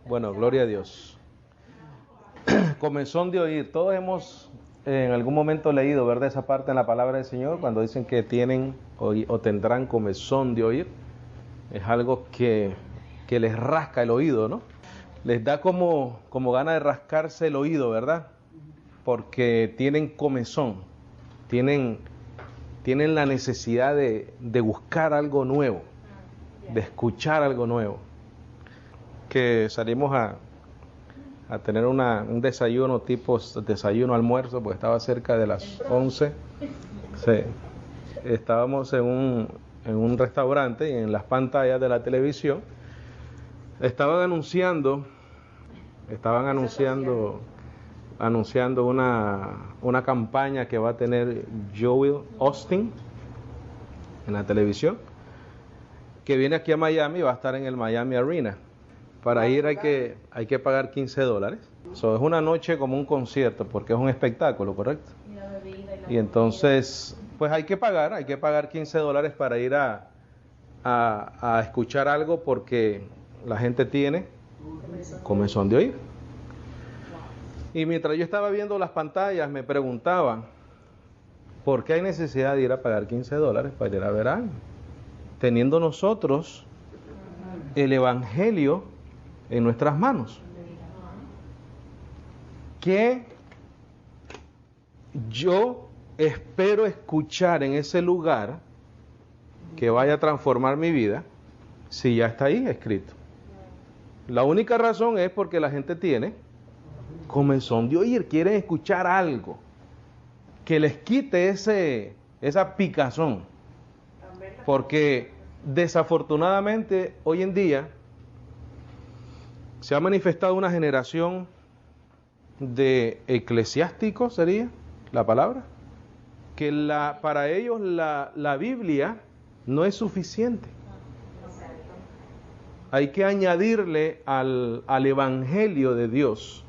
Bueno, gloria a Dios. Comezón de oír. Todos hemos en algún momento leído, ¿verdad? Esa parte en la palabra del Señor, cuando dicen que tienen o tendrán comezón de oír. Es algo que les rasca el oído, ¿no? Les da como gana de rascarse el oído, ¿verdad? Porque tienen comezón, tienen la necesidad de buscar algo nuevo, de escuchar algo nuevo. Que salimos a tener un desayuno, tipo desayuno, almuerzo, porque estaba cerca de las 11. Sí. Estábamos en un restaurante y en las pantallas de la televisión estaban anunciando una campaña que va a tener Joel Osteen en la televisión, que viene aquí a Miami y va a estar en el Miami Arena. Para ir hay que pagar $15. Es una noche como un concierto, porque es un espectáculo, ¿correcto? Y entonces, pues hay que pagar $15 para ir a escuchar algo, porque la gente tiene comezón de oír. Y mientras yo estaba viendo las pantallas, me preguntaban, ¿por qué hay necesidad de ir a pagar $15 para ir a ver algo? Teniendo nosotros el Evangelio en nuestras manos. ¿Qué yo espero escuchar en ese lugar que vaya a transformar mi vida si ya está ahí escrito? La única razón es porque la gente tiene comezón de oír, quieren escuchar algo que les quite esa picazón, porque desafortunadamente hoy en día se ha manifestado una generación de eclesiásticos, sería la palabra, que para ellos la Biblia no es suficiente. Hay que añadirle al Evangelio de Dios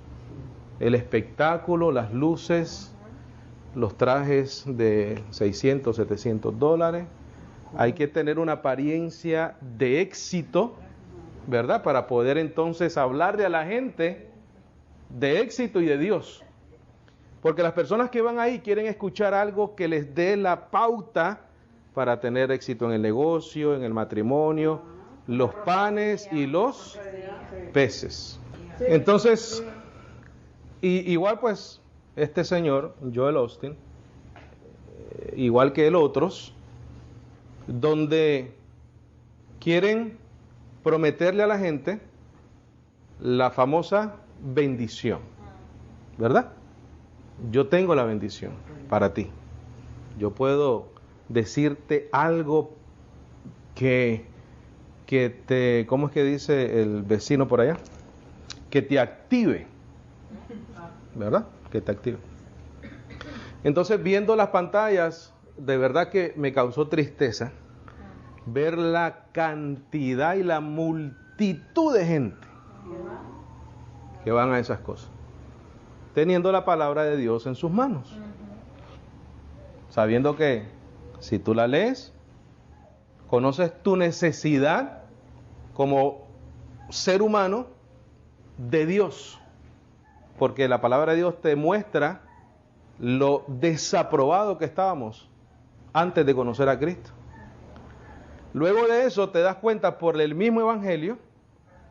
el espectáculo, las luces, los trajes de $600, $700. Hay que tener una apariencia de éxito, ¿verdad? Para poder entonces hablarle a la gente de éxito y de Dios. Porque las personas que van ahí quieren escuchar algo que les dé la pauta para tener éxito en el negocio, en el matrimonio, los panes y los peces. Entonces, igual pues, este señor, Joel Osteen, igual que otros, donde quieren prometerle a la gente la famosa bendición, ¿verdad? Yo tengo la bendición para ti. Yo puedo decirte algo que te, ¿cómo es que dice el vecino por allá? Que te active, ¿verdad? Que te active. Entonces, viendo las pantallas, de verdad que me causó tristeza ver la cantidad y la multitud de gente que van a esas cosas, teniendo la palabra de Dios en sus manos, sabiendo que si tú la lees, conoces tu necesidad como ser humano de Dios, porque la palabra de Dios te muestra lo desaprobado que estábamos antes de conocer a Cristo. Luego de eso te das cuenta por el mismo Evangelio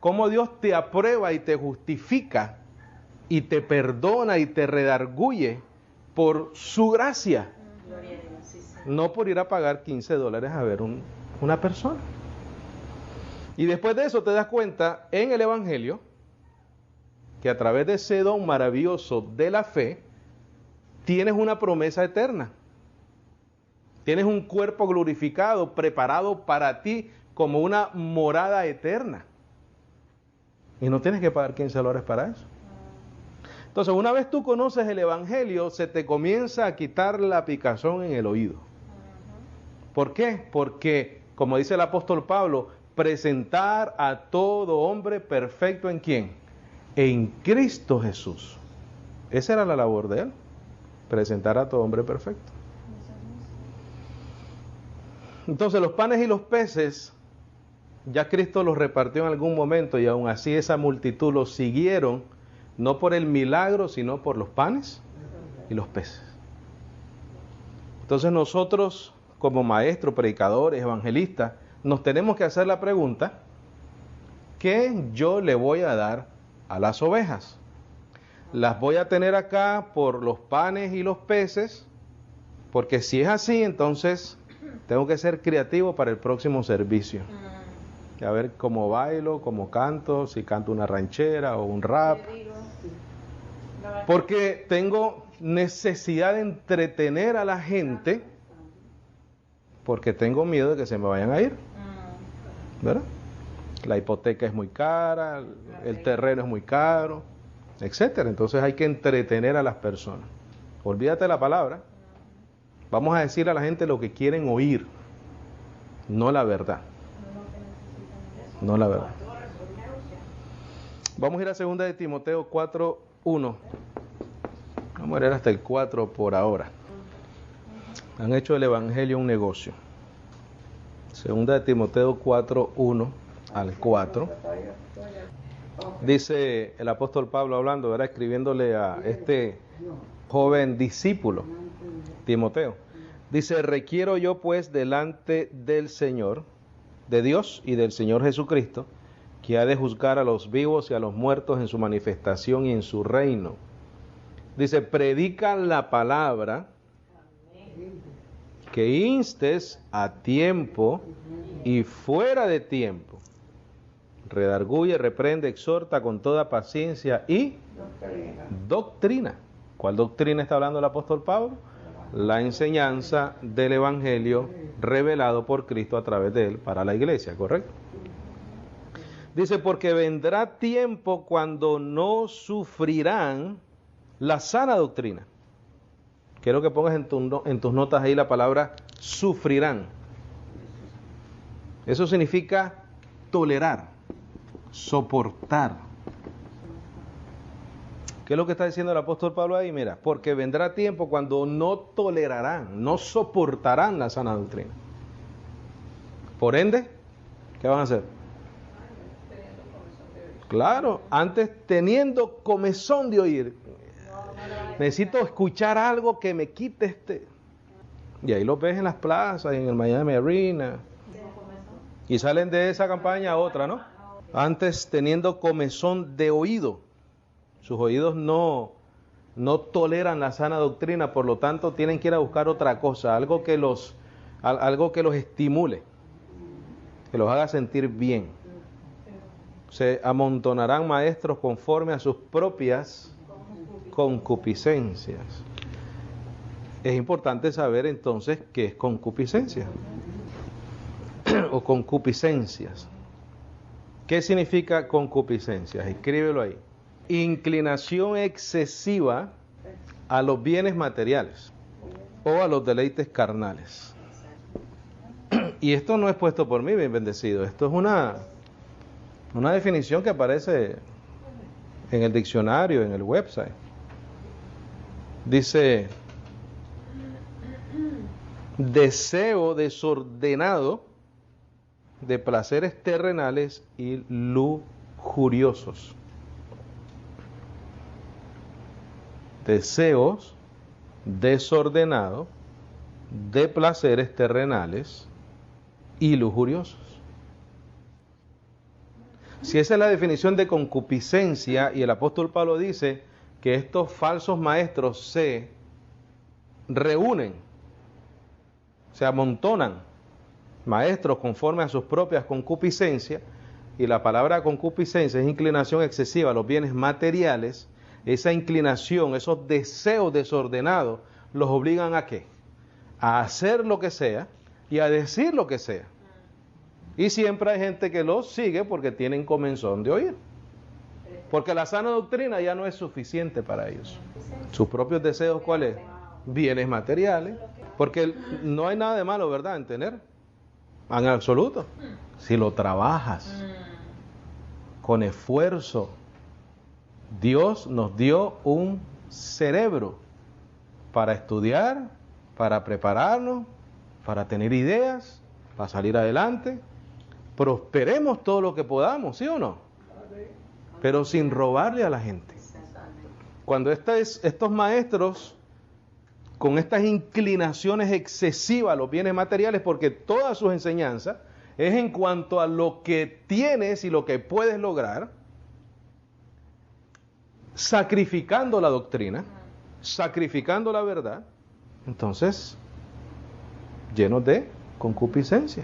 cómo Dios te aprueba y te justifica y te perdona y te redarguye por su gracia, no por ir a pagar $15 a ver una persona. Y después de eso te das cuenta en el Evangelio que a través de ese don maravilloso de la fe tienes una promesa eterna. Tienes un cuerpo glorificado, preparado para ti como una morada eterna. Y no tienes que pagar $15 para eso. Entonces, una vez tú conoces el Evangelio, se te comienza a quitar la picazón en el oído. ¿Por qué? Porque, como dice el apóstol Pablo, presentar a todo hombre perfecto ¿en quién? En Cristo Jesús. Esa era la labor de él, presentar a todo hombre perfecto. Entonces los panes y los peces Ya Cristo los repartió en algún momento y aún así esa multitud los siguieron, no por el milagro, sino por los panes y los peces. Entonces nosotros, como maestros, predicadores, evangelistas, nos tenemos que hacer la pregunta, ¿qué yo le voy a dar a las ovejas? ¿Las voy a tener acá por los panes y los peces? Porque si es así, entonces tengo que ser creativo para el próximo servicio. A ver cómo bailo, cómo canto, si canto una ranchera o un rap. Porque tengo necesidad de entretener a la gente, porque tengo miedo de que se me vayan a ir. ¿Verdad? La hipoteca es muy cara, el terreno es muy caro, etcétera. Entonces hay que entretener a las personas. Olvídate de la palabra. Vamos a decirle a la gente lo que quieren oír, no la verdad. No la verdad. Vamos a ir a 2 de Timoteo 4:1. Vamos a leer hasta el 4 por ahora. Han hecho del evangelio un negocio. 2 de Timoteo 4:1 al 4. Dice el apóstol Pablo hablando, ¿verdad? Escribiéndole a este joven discípulo, Timoteo. Dice, requiero yo pues delante del Señor, de Dios y del Señor Jesucristo, que ha de juzgar a los vivos y a los muertos en su manifestación y en su reino. Dice, predica la palabra, que instes a tiempo y fuera de tiempo. Redarguye, reprende, exhorta con toda paciencia y doctrina. ¿Cuál doctrina está hablando el apóstol Pablo? La enseñanza del evangelio revelado por Cristo a través de él para la iglesia, ¿correcto? Dice, porque vendrá tiempo cuando no sufrirán la sana doctrina. Quiero que pongas en tus notas ahí la palabra sufrirán. Eso significa tolerar, soportar. ¿Qué es lo que está diciendo el apóstol Pablo ahí? Mira, porque vendrá tiempo cuando no tolerarán, no soportarán la sana doctrina. Por ende, ¿qué van a hacer? Claro, antes teniendo comezón de oír. Necesito escuchar algo que me quite Y ahí los ves en las plazas, en el Miami Arena. Y salen de esa campaña a otra, ¿no? Antes teniendo comezón de oído. Sus oídos no toleran la sana doctrina, por lo tanto tienen que ir a buscar otra cosa, algo que los estimule, que los haga sentir bien. Se amontonarán maestros conforme a sus propias concupiscencias. Es importante saber entonces qué es concupiscencia o concupiscencias. ¿Qué significa concupiscencias? Escríbelo ahí. Inclinación excesiva a los bienes materiales o a los deleites carnales. Y esto no es puesto por mí, bien bendecido. Esto es una definición que aparece en el diccionario, en el website. Dice, deseo desordenado de placeres terrenales y lujuriosos. Deseos desordenados de placeres terrenales y lujuriosos. Si esa es la definición de concupiscencia, y el apóstol Pablo dice que estos falsos maestros se reúnen, se amontonan, maestros conforme a sus propias concupiscencias, y la palabra concupiscencia es inclinación excesiva a los bienes materiales. Esa inclinación, esos deseos desordenados, los obligan ¿a qué? A hacer lo que sea y a decir lo que sea. Y siempre hay gente que los sigue porque tienen comezón de oír. Porque la sana doctrina ya no es suficiente para ellos. Sus propios deseos, ¿cuáles? Bienes materiales. Porque no hay nada de malo, ¿verdad?, en tener. En absoluto. Si lo trabajas con esfuerzo. Dios nos dio un cerebro para estudiar, para prepararnos, para tener ideas, para salir adelante. prosperemos todo lo que podamos, ¿sí o no? Pero sin robarle a la gente. Cuando estos maestros, con estas inclinaciones excesivas a los bienes materiales, porque todas sus enseñanzas es en cuanto a lo que tienes y lo que puedes lograr, sacrificando la doctrina, sacrificando la verdad, entonces, llenos de concupiscencia.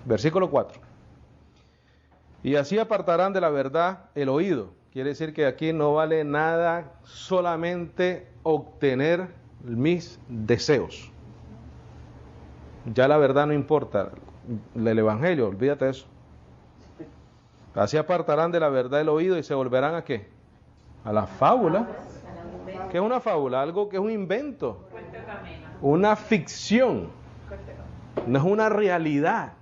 Versículo 4. Y así apartarán de la verdad el oído. Quiere decir que aquí no vale nada solamente obtener mis deseos. Ya la verdad no importa. El Evangelio, olvídate de eso. Así apartarán de la verdad el oído y se volverán ¿a qué? A la fábula. ¿Qué es una fábula? Algo que es un invento. Una ficción. No es una realidad.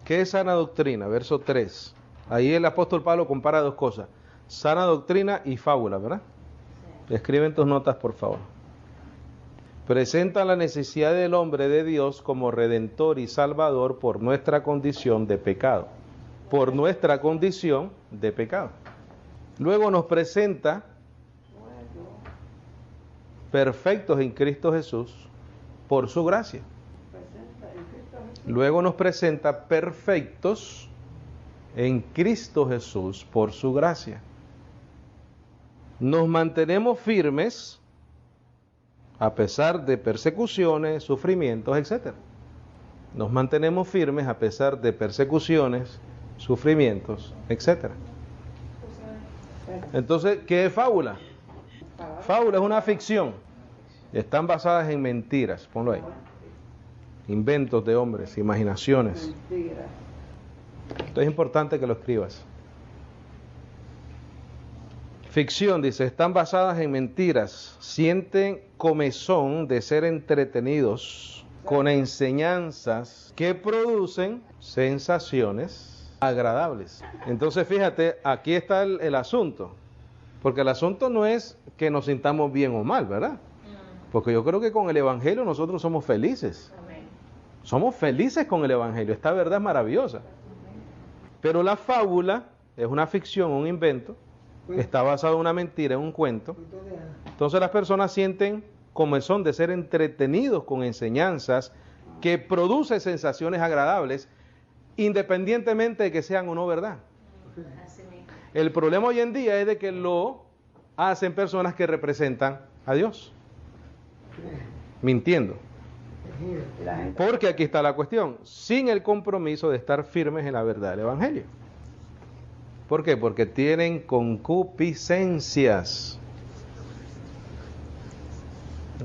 ¿Qué es sana doctrina? Verso 3. Ahí el apóstol Pablo compara dos cosas. Sana doctrina y fábula, ¿verdad? Escribe en tus notas, por favor. Presenta la necesidad del hombre de Dios como redentor y salvador por nuestra condición de pecado. Por nuestra condición de pecado. Luego nos presenta perfectos en Cristo Jesús por su gracia. Luego nos presenta perfectos en Cristo Jesús por su gracia. Nos mantenemos firmes a pesar de persecuciones, sufrimientos, etc. Nos mantenemos firmes a pesar de persecuciones, sufrimientos, etc. Entonces, ¿qué es fábula? Fábula es una ficción. Están basadas en mentiras, ponlo ahí. Inventos de hombres, imaginaciones. Esto es importante que lo escribas. Ficción, dice, están basadas en mentiras, sienten comezón de ser entretenidos con enseñanzas que producen sensaciones agradables. Entonces, fíjate, aquí está el asunto, porque el asunto no es que nos sintamos bien o mal, ¿verdad? Porque yo creo que con el Evangelio nosotros somos felices. Somos felices con el Evangelio, esta verdad es maravillosa. Pero la fábula es una ficción, un invento, está basado en una mentira, en un cuento. Entonces las personas sienten comezón de ser entretenidos con enseñanzas que producen sensaciones agradables, independientemente de que sean o no verdad. El problema hoy en día es de que lo hacen personas que representan a Dios, mintiendo. Porque aquí está la cuestión, sin el compromiso de estar firmes en la verdad del Evangelio. ¿Por qué? Porque tienen concupiscencias,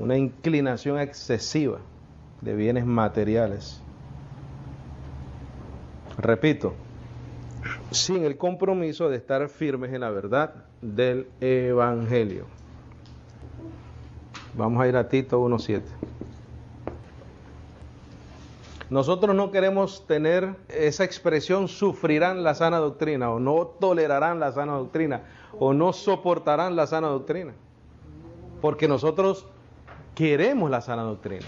una inclinación excesiva de bienes materiales. Repito, sin el compromiso de estar firmes en la verdad del Evangelio. Vamos a ir a Tito 1:7. Nosotros no queremos tener esa expresión sufrirán la sana doctrina, o no tolerarán la sana doctrina, o no soportarán la sana doctrina. Porque nosotros queremos la sana doctrina,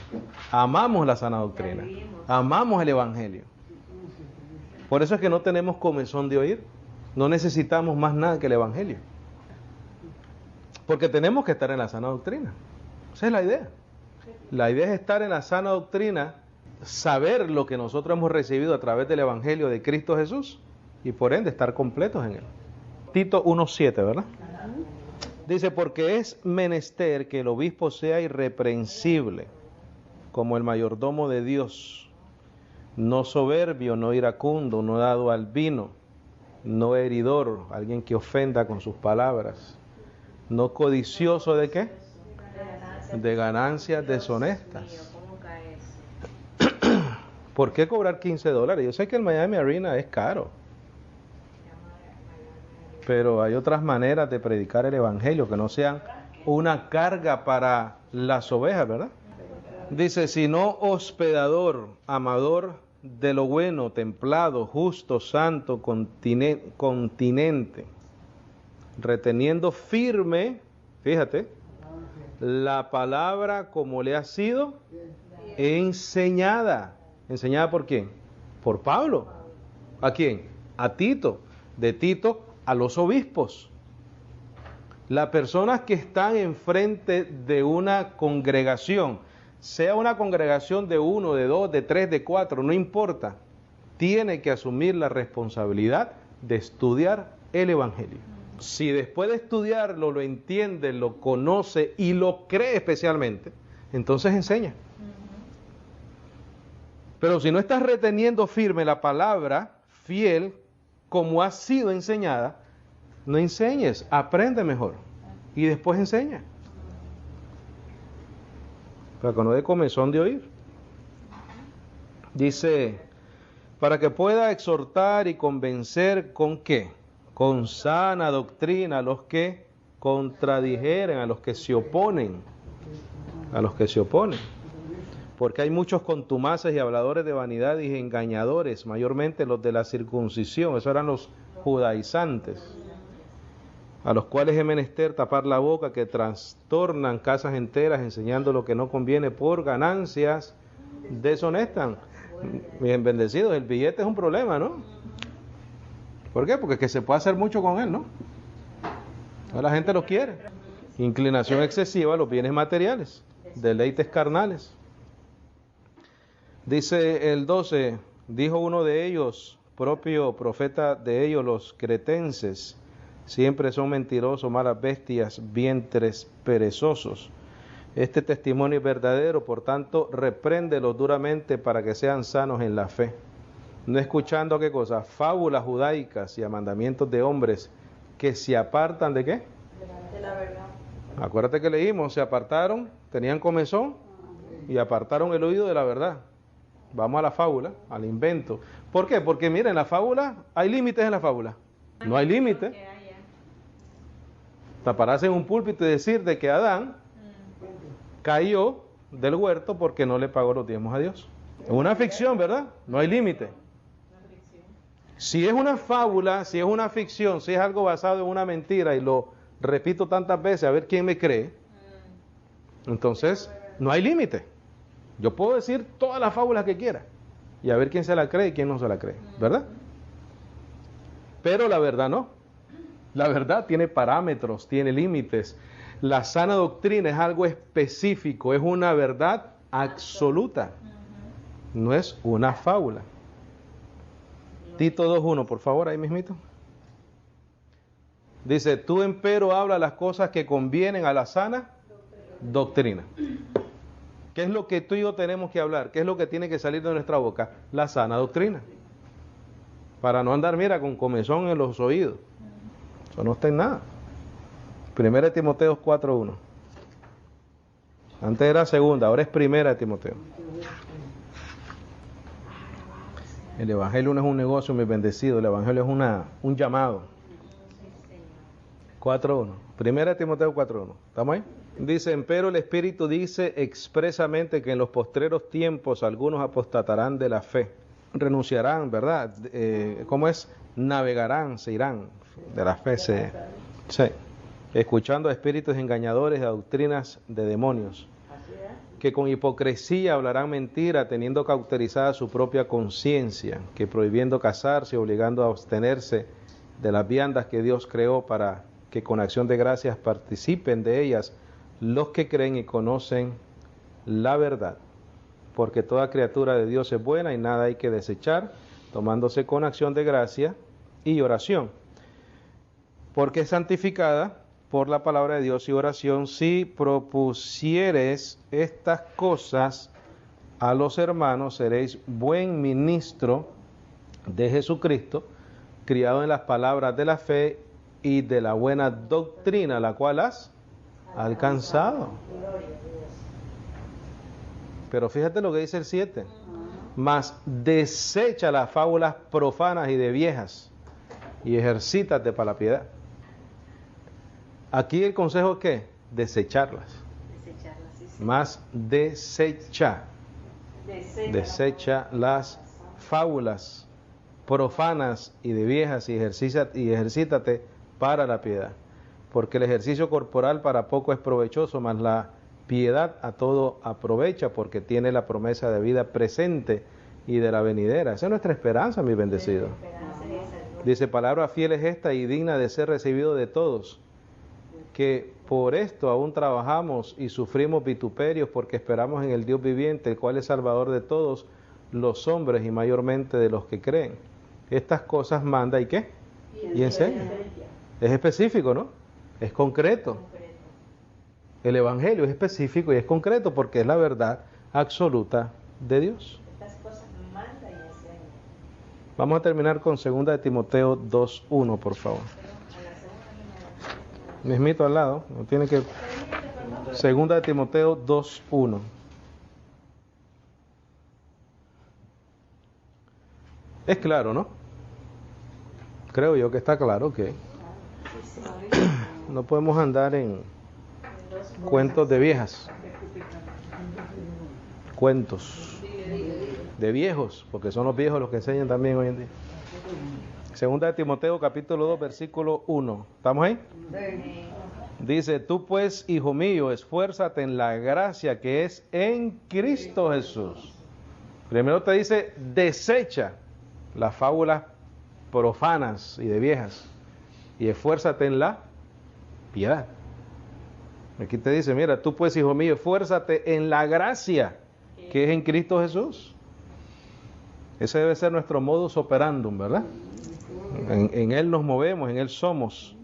amamos la sana doctrina, amamos el Evangelio. Por eso es que no tenemos comezón de oír, no necesitamos más nada que el Evangelio. Porque tenemos que estar en la sana doctrina. Esa es la idea. La idea es estar en la sana doctrina, saber lo que nosotros hemos recibido a través del Evangelio de Cristo Jesús y por ende estar completos en él. Tito 1:7, ¿verdad? Dice, porque es menester que el obispo sea irreprensible, como el mayordomo de Dios, no soberbio, no iracundo, no dado al vino, no heridor, alguien que ofenda con sus palabras, no codicioso de ¿qué? De ganancias deshonestas. ¿Por qué cobrar $15? Yo sé que el Miami Arena es caro, pero hay otras maneras de predicar el Evangelio que no sean una carga para las ovejas, ¿verdad? Dice, sino hospedador, amador de lo bueno, templado, justo, santo, continente, reteniendo firme, fíjate, la palabra como le ha sido enseñada. ¿Enseñada por quién? Por Pablo. ¿A quién? A Tito. De Tito a los obispos. Las personas que están enfrente de una congregación, sea una congregación de 1, de 2, de 3, de 4, no importa, tiene que asumir la responsabilidad de estudiar el Evangelio. Si después de estudiarlo lo entiende, lo conoce y lo cree especialmente, entonces enseña. Pero si no estás reteniendo firme la palabra fiel como ha sido enseñada, no enseñes, aprende mejor y después enseña. Para que no dé comezón de oír. Dice, para que pueda exhortar y convencer ¿con qué? Con sana doctrina a los que contradijeren, a los que se oponen. A los que se oponen. Porque hay muchos contumaces y habladores de vanidad y engañadores, mayormente los de la circuncisión, esos eran los judaizantes, a los cuales es menester tapar la boca, que trastornan casas enteras enseñando lo que no conviene por ganancias deshonestas. Bien bendecidos, el billete es un problema, ¿no? ¿Por qué? Porque es que se puede hacer mucho con él, ¿no? La gente lo quiere. Inclinación excesiva a los bienes materiales, deleites carnales. Dice el 12, dijo uno de ellos, propio profeta de ellos, los cretenses, siempre son mentirosos, malas bestias, vientres perezosos. Este testimonio es verdadero, por tanto, repréndelos duramente para que sean sanos en la fe. No escuchando, ¿qué cosa? Fábulas judaicas y a mandamientos de hombres que se apartan ¿de qué? De la verdad. Acuérdate que leímos, se apartaron, tenían comezón y apartaron el oído de la verdad. Vamos a la fábula, al invento. ¿Por qué? Porque miren, en la fábula, hay límites en la fábula. No hay límite. Para pararse en un púlpito y decir de que Adán cayó del huerto porque no le pagó los diezmos a Dios. Es una ficción, ¿verdad? No hay límite. Si es una fábula, si es una ficción, si es algo basado en una mentira, y lo repito tantas veces a ver quién me cree, entonces no hay límite. Yo puedo decir todas las fábulas que quiera y a ver quién se la cree y quién no se la cree, ¿verdad? Pero la verdad no. La verdad tiene parámetros, tiene límites. La sana doctrina es algo específico, es una verdad absoluta. No es una fábula. Tito 2:1, por favor, ahí mismito. Dice, tú empero habla las cosas que convienen a la sana doctrina. ¿Qué es lo que tú y yo tenemos que hablar? ¿Qué es lo que tiene que salir de nuestra boca? La sana doctrina. Para no andar, mira, con comezón en los oídos. Eso no está en nada. 1 Timoteo 4:1. Antes era segunda, ahora es 1 Timoteo. El Evangelio no es un negocio muy bendecido, el Evangelio es un llamado. 4:1. 1 Timoteo 4:1. ¿Estamos ahí? Dice, empero el Espíritu dice expresamente que en los postreros tiempos algunos apostatarán de la fe. Renunciarán, ¿verdad? ¿Cómo es? Navegarán, se irán de la fe. Sí. Escuchando a espíritus engañadores, a doctrinas de demonios, que con hipocresía hablarán mentira, teniendo cauterizada su propia conciencia, que prohibiendo casarse, obligando a abstenerse de las viandas que Dios creó para que con acción de gracias participen de ellas los que creen y conocen la verdad. Porque toda criatura de Dios es buena y nada hay que desechar, tomándose con acción de gracia y oración. Porque es santificada por la palabra de Dios y oración, si propusieres estas cosas a los hermanos, seréis buen ministro de Jesucristo, criado en las palabras de la fe y de la buena doctrina, la cual has alcanzado. Pero fíjate lo que dice el 7. Mas desecha las fábulas profanas y de viejas, y ejercítate para la piedad. Aquí el consejo es ¿qué? Desecharlas. Sí. Más desecha las fábulas profanas y de viejas y ejercítate para la piedad. Porque el ejercicio corporal para poco es provechoso, mas la piedad a todo aprovecha, porque tiene la promesa de vida presente y de la venidera. Esa es nuestra esperanza, mis bendecidos. Dice, palabra fiel es esta y digna de ser recibido de todos, que por esto aún trabajamos y sufrimos vituperios porque esperamos en el Dios viviente, el cual es Salvador de todos los hombres y mayormente de los que creen. Estas cosas manda y ¿qué? Y enseña. Es específico, ¿no? Es concreto. El Evangelio es específico y es concreto porque es la verdad absoluta de Dios. Estas cosas manda y enseña. Vamos a terminar con 2 de Timoteo 2:1, por favor. Mismito al lado, no tiene que... 2 de Timoteo 2:1. Es claro, ¿no? Creo yo que está claro que no podemos andar en cuentos de viejas, cuentos de viejos, porque son los viejos los que enseñan también hoy en día. 2 de Timoteo capítulo 2 versículo 1. ¿Estamos ahí? Dice, tú pues, hijo mío, esfuérzate en la gracia que es en Cristo Jesús. Primero te dice, desecha las fábulas profanas y de viejas y esfuérzate en la piedad. Aquí te dice, mira, tú pues, hijo mío, esfuérzate en la gracia que es en Cristo Jesús. Ese debe ser nuestro modus operandum, ¿verdad? En Él nos movemos, en Él somos.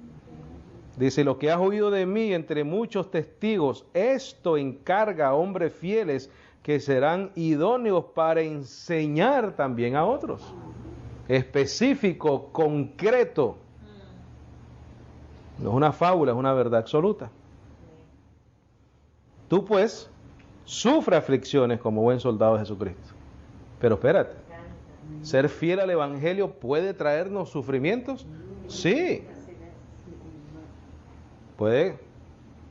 Dice, lo que has oído de mí entre muchos testigos, esto encarga a hombres fieles que serán idóneos para enseñar también a otros. Específico, concreto. No es una fábula, es una verdad absoluta. Tú pues, sufre aflicciones como buen soldado de Jesucristo. Pero espérate, ¿ser fiel al Evangelio puede traernos sufrimientos? Sí. Puede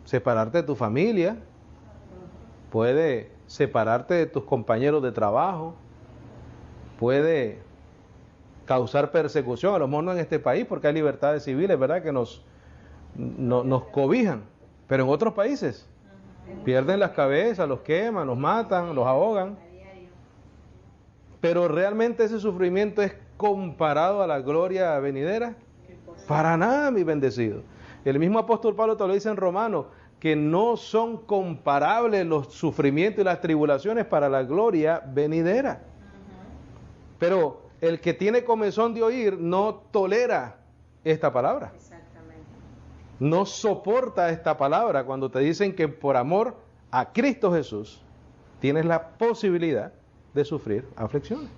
separarte de tu familia, puede separarte de tus compañeros de trabajo, puede causar persecución, a lo mejor no en este país porque hay libertades civiles, ¿verdad? Que nos cobijan, pero en otros países pierden las cabezas, los queman, los matan, los ahogan. Pero realmente ese sufrimiento es comparado a la gloria venidera. Para nada, mi bendecido. El mismo apóstol Pablo te lo dice en Romanos, que no son comparables los sufrimientos y las tribulaciones para la gloria venidera. Pero el que tiene comezón de oír no tolera esta palabra. No soporta esta palabra cuando te dicen que por amor a Cristo Jesús tienes la posibilidad de sufrir aflicciones.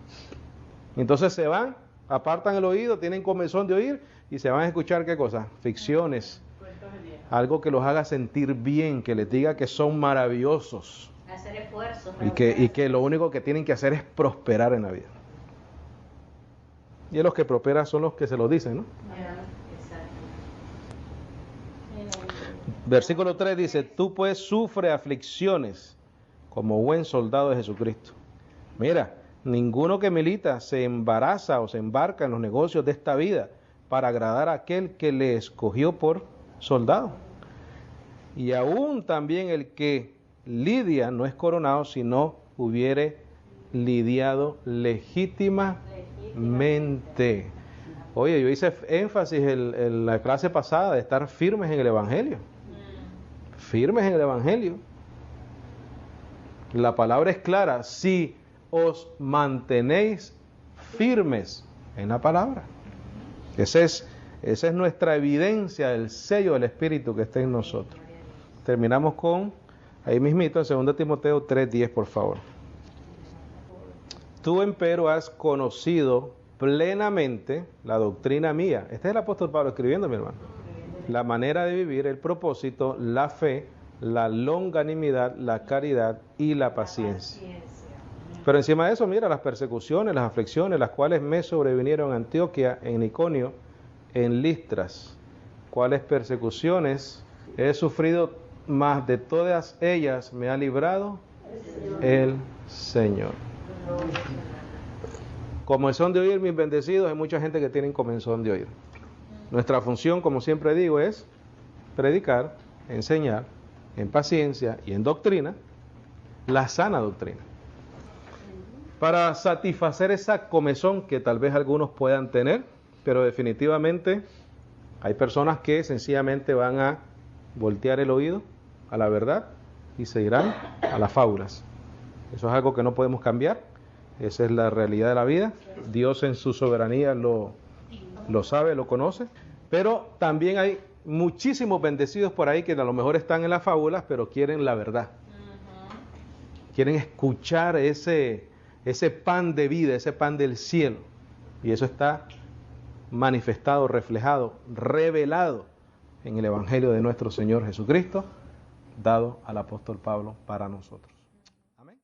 Entonces se van, apartan el oído, tienen comezón de oír y se van a escuchar ¿qué cosa? Ficciones. Algo que los haga sentir bien, que les diga que son maravillosos. Hacer esfuerzos. Y que lo único que tienen que hacer es prosperar en la vida. Y los que prosperan son los que se lo dicen, ¿no? Versículo 3 dice, tú pues sufre aflicciones como buen soldado de Jesucristo. Mira, ninguno que milita se embaraza o se embarca en los negocios de esta vida para agradar a aquel que le escogió por soldado. Y aún también el que lidia no es coronado si no hubiere lidiado legítimamente. Oye, yo hice énfasis en la clase pasada de estar firmes en el Evangelio. Firmes en el Evangelio. La palabra es clara. Si os mantenéis firmes en la palabra. Esa es nuestra evidencia, el sello del Espíritu que está en nosotros. Terminamos con, ahí mismito, en 2 Timoteo 3:10, por favor. Tú, empero, has conocido plenamente la doctrina mía. Este es el apóstol Pablo escribiendo, mi hermano. La manera de vivir, el propósito, la fe, la longanimidad, la caridad y la paciencia. Pero encima de eso, mira, las persecuciones, las aflicciones, las cuales me sobrevinieron en Antioquía, en Iconio, en Listras. ¿Cuáles persecuciones he sufrido? Más de todas ellas me ha librado el Señor. Comezón de oír, mis bendecidos, hay mucha gente que tiene comezón de oír. Nuestra función, como siempre digo, es predicar, enseñar, en paciencia y en doctrina, la sana doctrina. para satisfacer esa comezón que tal vez algunos puedan tener, pero definitivamente hay personas que sencillamente van a voltear el oído a la verdad y se irán a las fábulas. Eso es algo que no podemos cambiar, esa es la realidad de la vida. Dios en su soberanía lo sabe, lo conoce, pero también hay muchísimos bendecidos por ahí que a lo mejor están en las fábulas, pero quieren la verdad. Quieren escuchar ese pan de vida, ese pan del cielo. Y eso está manifestado, reflejado, revelado en el Evangelio de nuestro Señor Jesucristo, dado al apóstol Pablo para nosotros. Amén.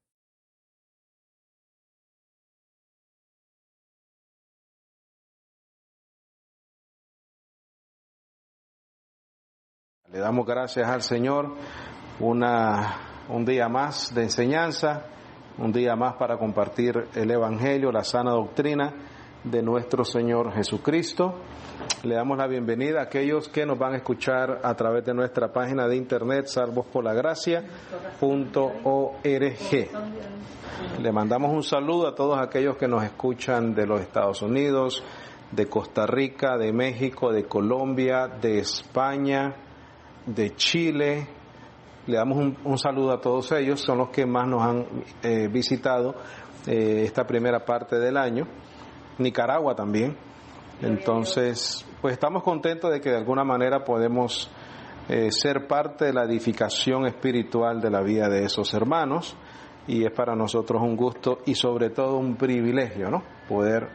Le damos gracias al Señor, un día más de enseñanza, un día más para compartir el Evangelio, la sana doctrina de nuestro Señor Jesucristo. Le damos la bienvenida a aquellos que nos van a escuchar a través de nuestra página de internet salvospolagracia.org. Le mandamos un saludo a todos aquellos que nos escuchan de los Estados Unidos, de Costa Rica, de México, de Colombia, de España, de Chile. Le damos un saludo a todos ellos, son los que más nos han visitado esta primera parte del año. Nicaragua también. Entonces, pues estamos contentos de que de alguna manera podemos ser parte de la edificación espiritual de la vida de esos hermanos, y es para nosotros un gusto y sobre todo un privilegio, ¿no? Poder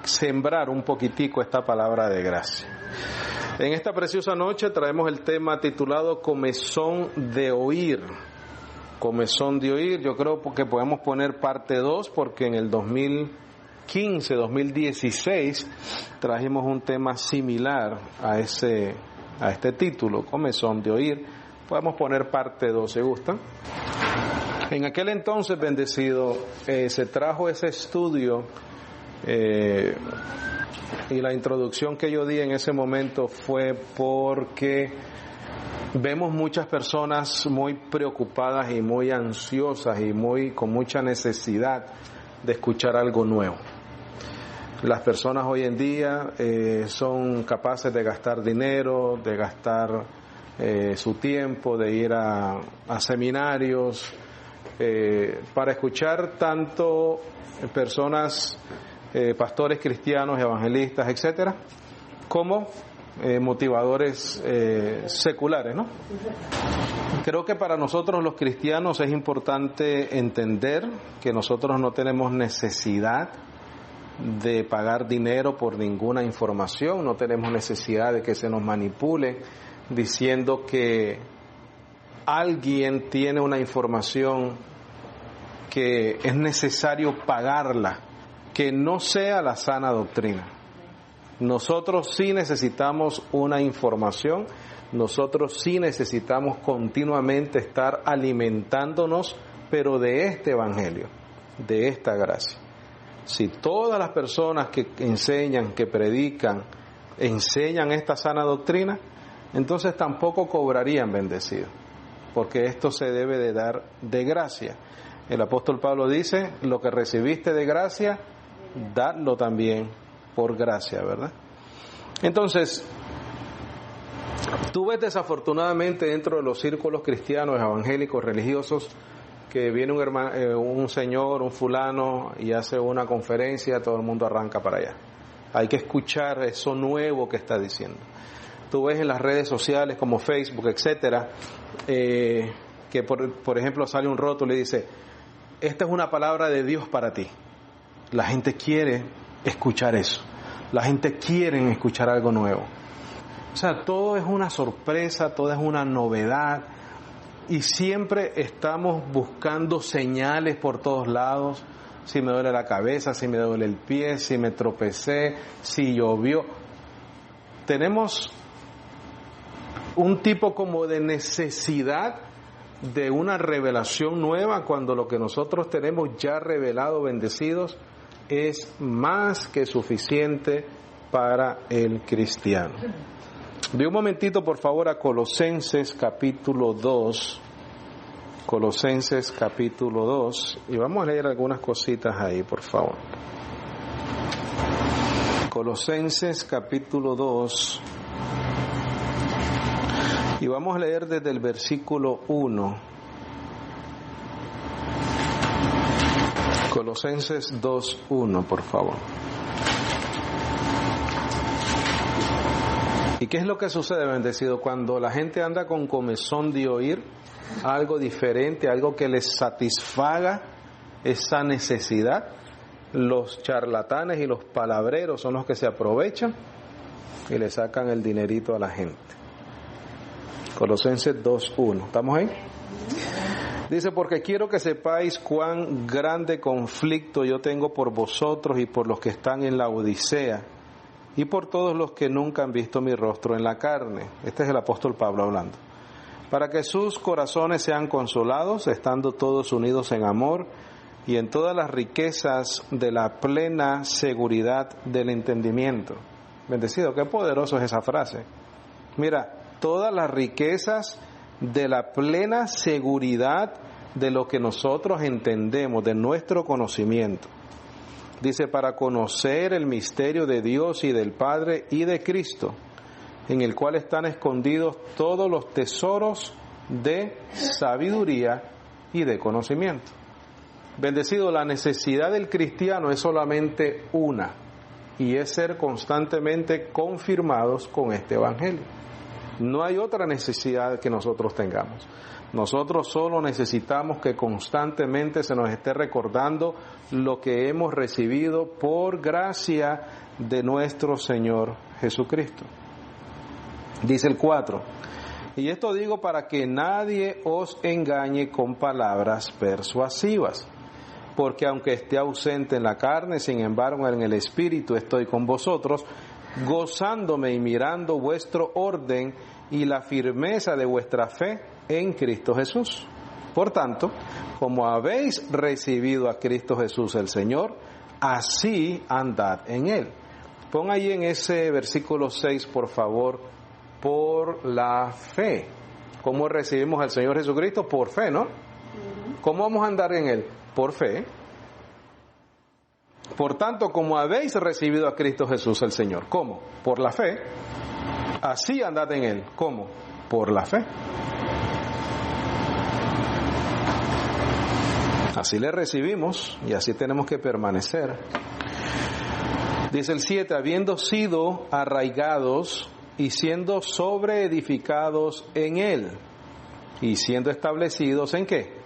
sembrar un poquitico esta palabra de gracia. En esta preciosa noche traemos el tema titulado Comezón de oír. Comezón de oír, yo creo que podemos poner parte 2 porque en el 2016 trajimos un tema similar a este título, Comezón de oír. Podemos poner parte 2, ¿se gustan? En aquel entonces, bendecido, se trajo ese estudio y la introducción que yo di en ese momento fue porque vemos muchas personas muy preocupadas y muy ansiosas y con mucha necesidad de escuchar algo nuevo. Las personas hoy en día son capaces de gastar dinero, de gastar su tiempo, de ir a seminarios, para escuchar tanto personas, pastores cristianos, evangelistas, etcétera, como motivadores seculares, ¿no? Creo que para nosotros los cristianos es importante entender que nosotros no tenemos necesidad de pagar dinero por ninguna información, no tenemos necesidad de que se nos manipule diciendo que alguien tiene una información que es necesario pagarla, que no sea la sana doctrina. Nosotros sí necesitamos una información, nosotros sí necesitamos continuamente estar alimentándonos, pero de este evangelio, de esta gracia. Si todas las personas que enseñan, que predican, enseñan esta sana doctrina, entonces tampoco cobrarían bendecidos, porque esto se debe de dar de gracia. El apóstol Pablo dice, lo que recibiste de gracia, dadlo también por gracia, ¿verdad? Entonces, tú ves desafortunadamente dentro de los círculos cristianos, evangélicos, religiosos, que viene un señor, un fulano, y hace una conferencia, todo el mundo arranca para allá. Hay que escuchar eso nuevo que está diciendo. Tú ves en las redes sociales como Facebook, etcétera, que por ejemplo sale un rótulo y dice, esta es una palabra de Dios para ti. La gente quiere escuchar eso. La gente quiere escuchar algo nuevo. O sea, todo es una sorpresa, todo es una novedad. Y siempre estamos buscando señales por todos lados. Si me duele la cabeza, si me duele el pie, si me tropecé, si llovió. Tenemos un tipo como de necesidad de una revelación nueva, cuando lo que nosotros tenemos ya revelado, bendecidos, es más que suficiente para el cristiano. Ve un momentito por favor a Colosenses capítulo 2. Colosenses capítulo 2, y vamos a leer algunas cositas ahí, por favor. Colosenses capítulo 2, y vamos a leer desde el versículo 1. Colosenses 2:1, por favor. ¿Y qué es lo que sucede, bendecido? Cuando la gente anda con comezón de oír algo diferente, algo que les satisfaga esa necesidad, los charlatanes y los palabreros son los que se aprovechan y le sacan el dinerito a la gente. Colosenses 2:1, ¿estamos ahí? Dice, porque quiero que sepáis cuán grande conflicto yo tengo por vosotros y por los que están en la Odisea, y por todos los que nunca han visto mi rostro en la carne. Este es el apóstol Pablo hablando. Para que sus corazones sean consolados, estando todos unidos en amor y en todas las riquezas de la plena seguridad del entendimiento. Bendecido, qué poderoso es esa frase. Mira, todas las riquezas de la plena seguridad de lo que nosotros entendemos, de nuestro conocimiento. Dice, para conocer el misterio de Dios y del Padre y de Cristo, en el cual están escondidos todos los tesoros de sabiduría y de conocimiento. Bendecido, la necesidad del cristiano es solamente una, y es ser constantemente confirmados con este evangelio. No hay otra necesidad que nosotros tengamos. Nosotros solo necesitamos que constantemente se nos esté recordando lo que hemos recibido por gracia de nuestro Señor Jesucristo. Dice el 4, y esto digo para que nadie os engañe con palabras persuasivas, porque aunque esté ausente en la carne, sin embargo en el Espíritu estoy con vosotros, gozándome y mirando vuestro orden y la firmeza de vuestra fe en Cristo Jesús. Por tanto, como habéis recibido a Cristo Jesús el Señor, así andad en Él. Pon ahí en ese versículo 6, por favor, por la fe. ¿Cómo recibimos al Señor Jesucristo? Por fe, ¿no? ¿Cómo vamos a andar en Él? Por fe. Por tanto, como habéis recibido a Cristo Jesús el Señor. ¿Cómo? Por la fe. Así andad en Él. ¿Cómo? Por la fe. Así le recibimos y así tenemos que permanecer. Dice el 7, habiendo sido arraigados y siendo sobreedificados en Él y siendo establecidos ¿en qué?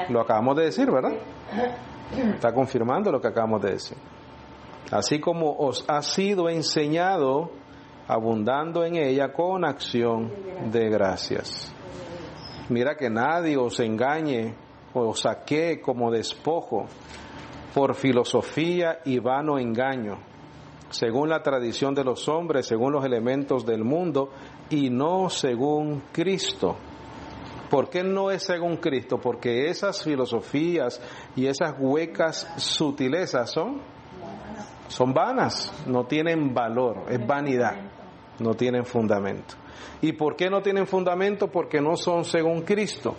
Lo acabamos de decir, ¿verdad? Está confirmando lo que acabamos de decir. Así como os ha sido enseñado, abundando en ella con acción de gracias. Mira que nadie os engañe o os saquee como despojo por filosofía y vano engaño, según la tradición de los hombres, según los elementos del mundo, y no según Cristo. ¿Por qué no es según Cristo? Porque esas filosofías y esas huecas sutilezas son vanas, no tienen valor, es vanidad, no tienen fundamento. ¿Y por qué no tienen fundamento? Porque no son según Cristo.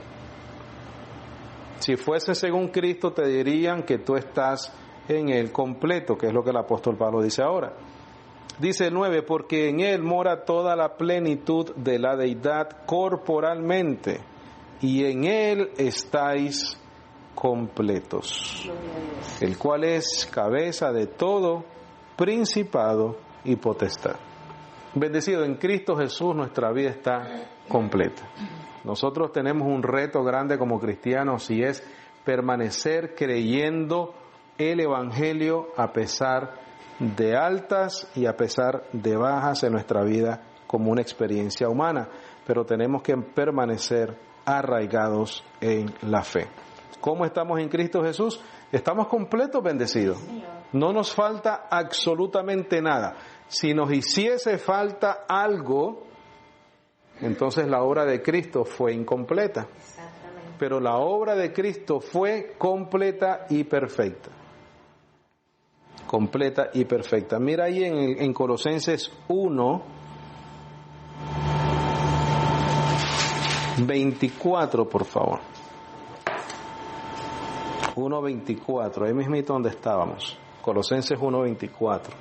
Si fuese según Cristo te dirían que tú estás en Él completo, que es lo que el apóstol Pablo dice ahora. Dice el 9, porque en Él mora toda la plenitud de la deidad corporalmente, y en Él estáis completos, el cual es cabeza de todo principado y potestad. Bendecido, en Cristo Jesús nuestra vida está completa. Nosotros tenemos un reto grande como cristianos y es permanecer creyendo el Evangelio a pesar de altas y a pesar de bajas en nuestra vida como una experiencia humana, pero tenemos que permanecer arraigados en la fe. ¿Cómo estamos en Cristo Jesús? Estamos completos, bendecidos. No nos falta absolutamente nada. Si nos hiciese falta algo, entonces la obra de Cristo fue incompleta. Pero la obra de Cristo fue completa y perfecta. Completa y perfecta. Mira ahí en Colosenses 1, 24, por favor. 1:24, ahí mismito donde estábamos. Colosenses 1:24.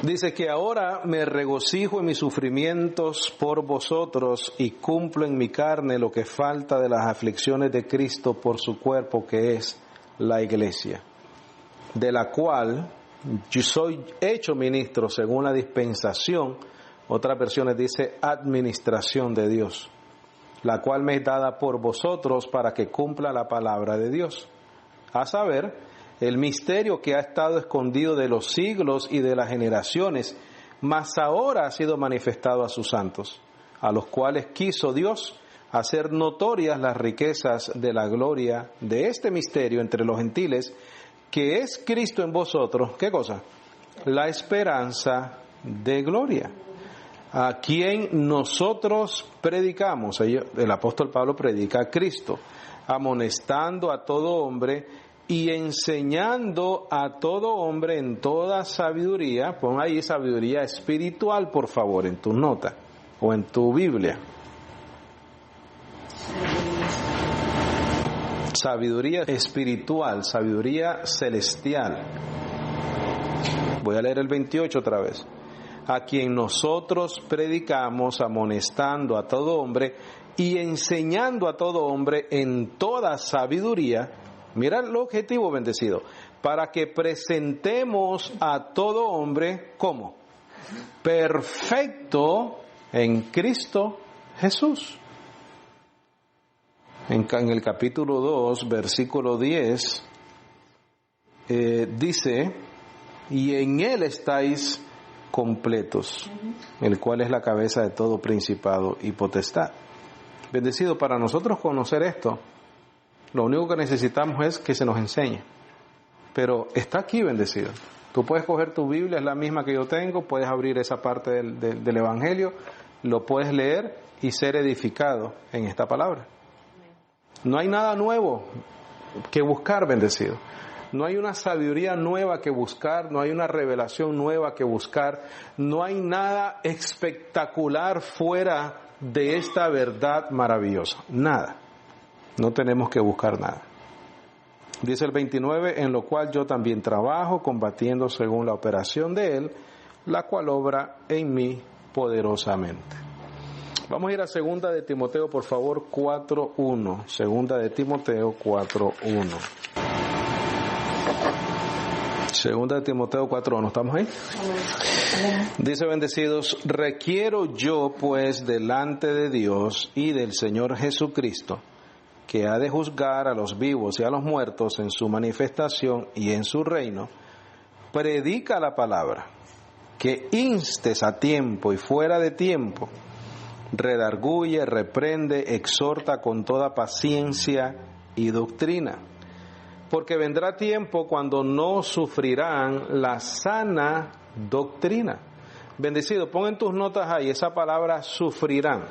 Dice que ahora me regocijo en mis sufrimientos por vosotros y cumplo en mi carne lo que falta de las aflicciones de Cristo por su cuerpo, que es la iglesia, de la cual yo soy hecho ministro según la dispensación, otras versiones dice administración de Dios, la cual me es dada por vosotros para que cumpla la palabra de Dios, a saber, el misterio que ha estado escondido de los siglos y de las generaciones, mas ahora ha sido manifestado a sus santos, a los cuales quiso Dios hacer notorias las riquezas de la gloria de este misterio entre los gentiles, que es Cristo en vosotros, ¿qué cosa? La esperanza de gloria, a quien nosotros predicamos. El apóstol Pablo predica a Cristo, amonestando a todo hombre y enseñando a todo hombre en toda sabiduría. Pon ahí sabiduría espiritual, por favor, en tu nota o en tu Biblia. Sabiduría espiritual, sabiduría celestial. Voy a leer el 28 otra vez. A quien nosotros predicamos, amonestando a todo hombre y enseñando a todo hombre en toda sabiduría. Mira el objetivo, bendecido, para que presentemos a todo hombre, ¿cómo? Perfecto en Cristo Jesús. En el capítulo 2, versículo 10, dice, y en Él estáis completos, el cual es la cabeza de todo principado y potestad. Bendecido, para nosotros conocer esto, lo único que necesitamos es que se nos enseñe. Pero está aquí, bendecido. Tú puedes coger tu Biblia, es la misma que yo tengo, puedes abrir esa parte del Evangelio, lo puedes leer y ser edificado en esta palabra. No hay nada nuevo que buscar, bendecido. No hay una sabiduría nueva que buscar, no hay una revelación nueva que buscar, no hay nada espectacular fuera de esta verdad maravillosa. Nada. No tenemos que buscar nada. Dice el 29, en lo cual yo también trabajo, combatiendo según la operación de Él, la cual obra en mí poderosamente. Vamos a ir a 2 de Timoteo, por favor, 4:1. 2 de Timoteo 4:1. 2 de Timoteo 4:1. ¿Estamos ahí? Dice, bendecidos, requiero yo pues delante de Dios y del Señor Jesucristo, que ha de juzgar a los vivos y a los muertos en su manifestación y en su reino, predica la palabra, que instes a tiempo y fuera de tiempo, redarguye, reprende, exhorta con toda paciencia y doctrina, porque vendrá tiempo cuando no sufrirán la sana doctrina. Bendecido, pon en tus notas ahí esa palabra sufrirán.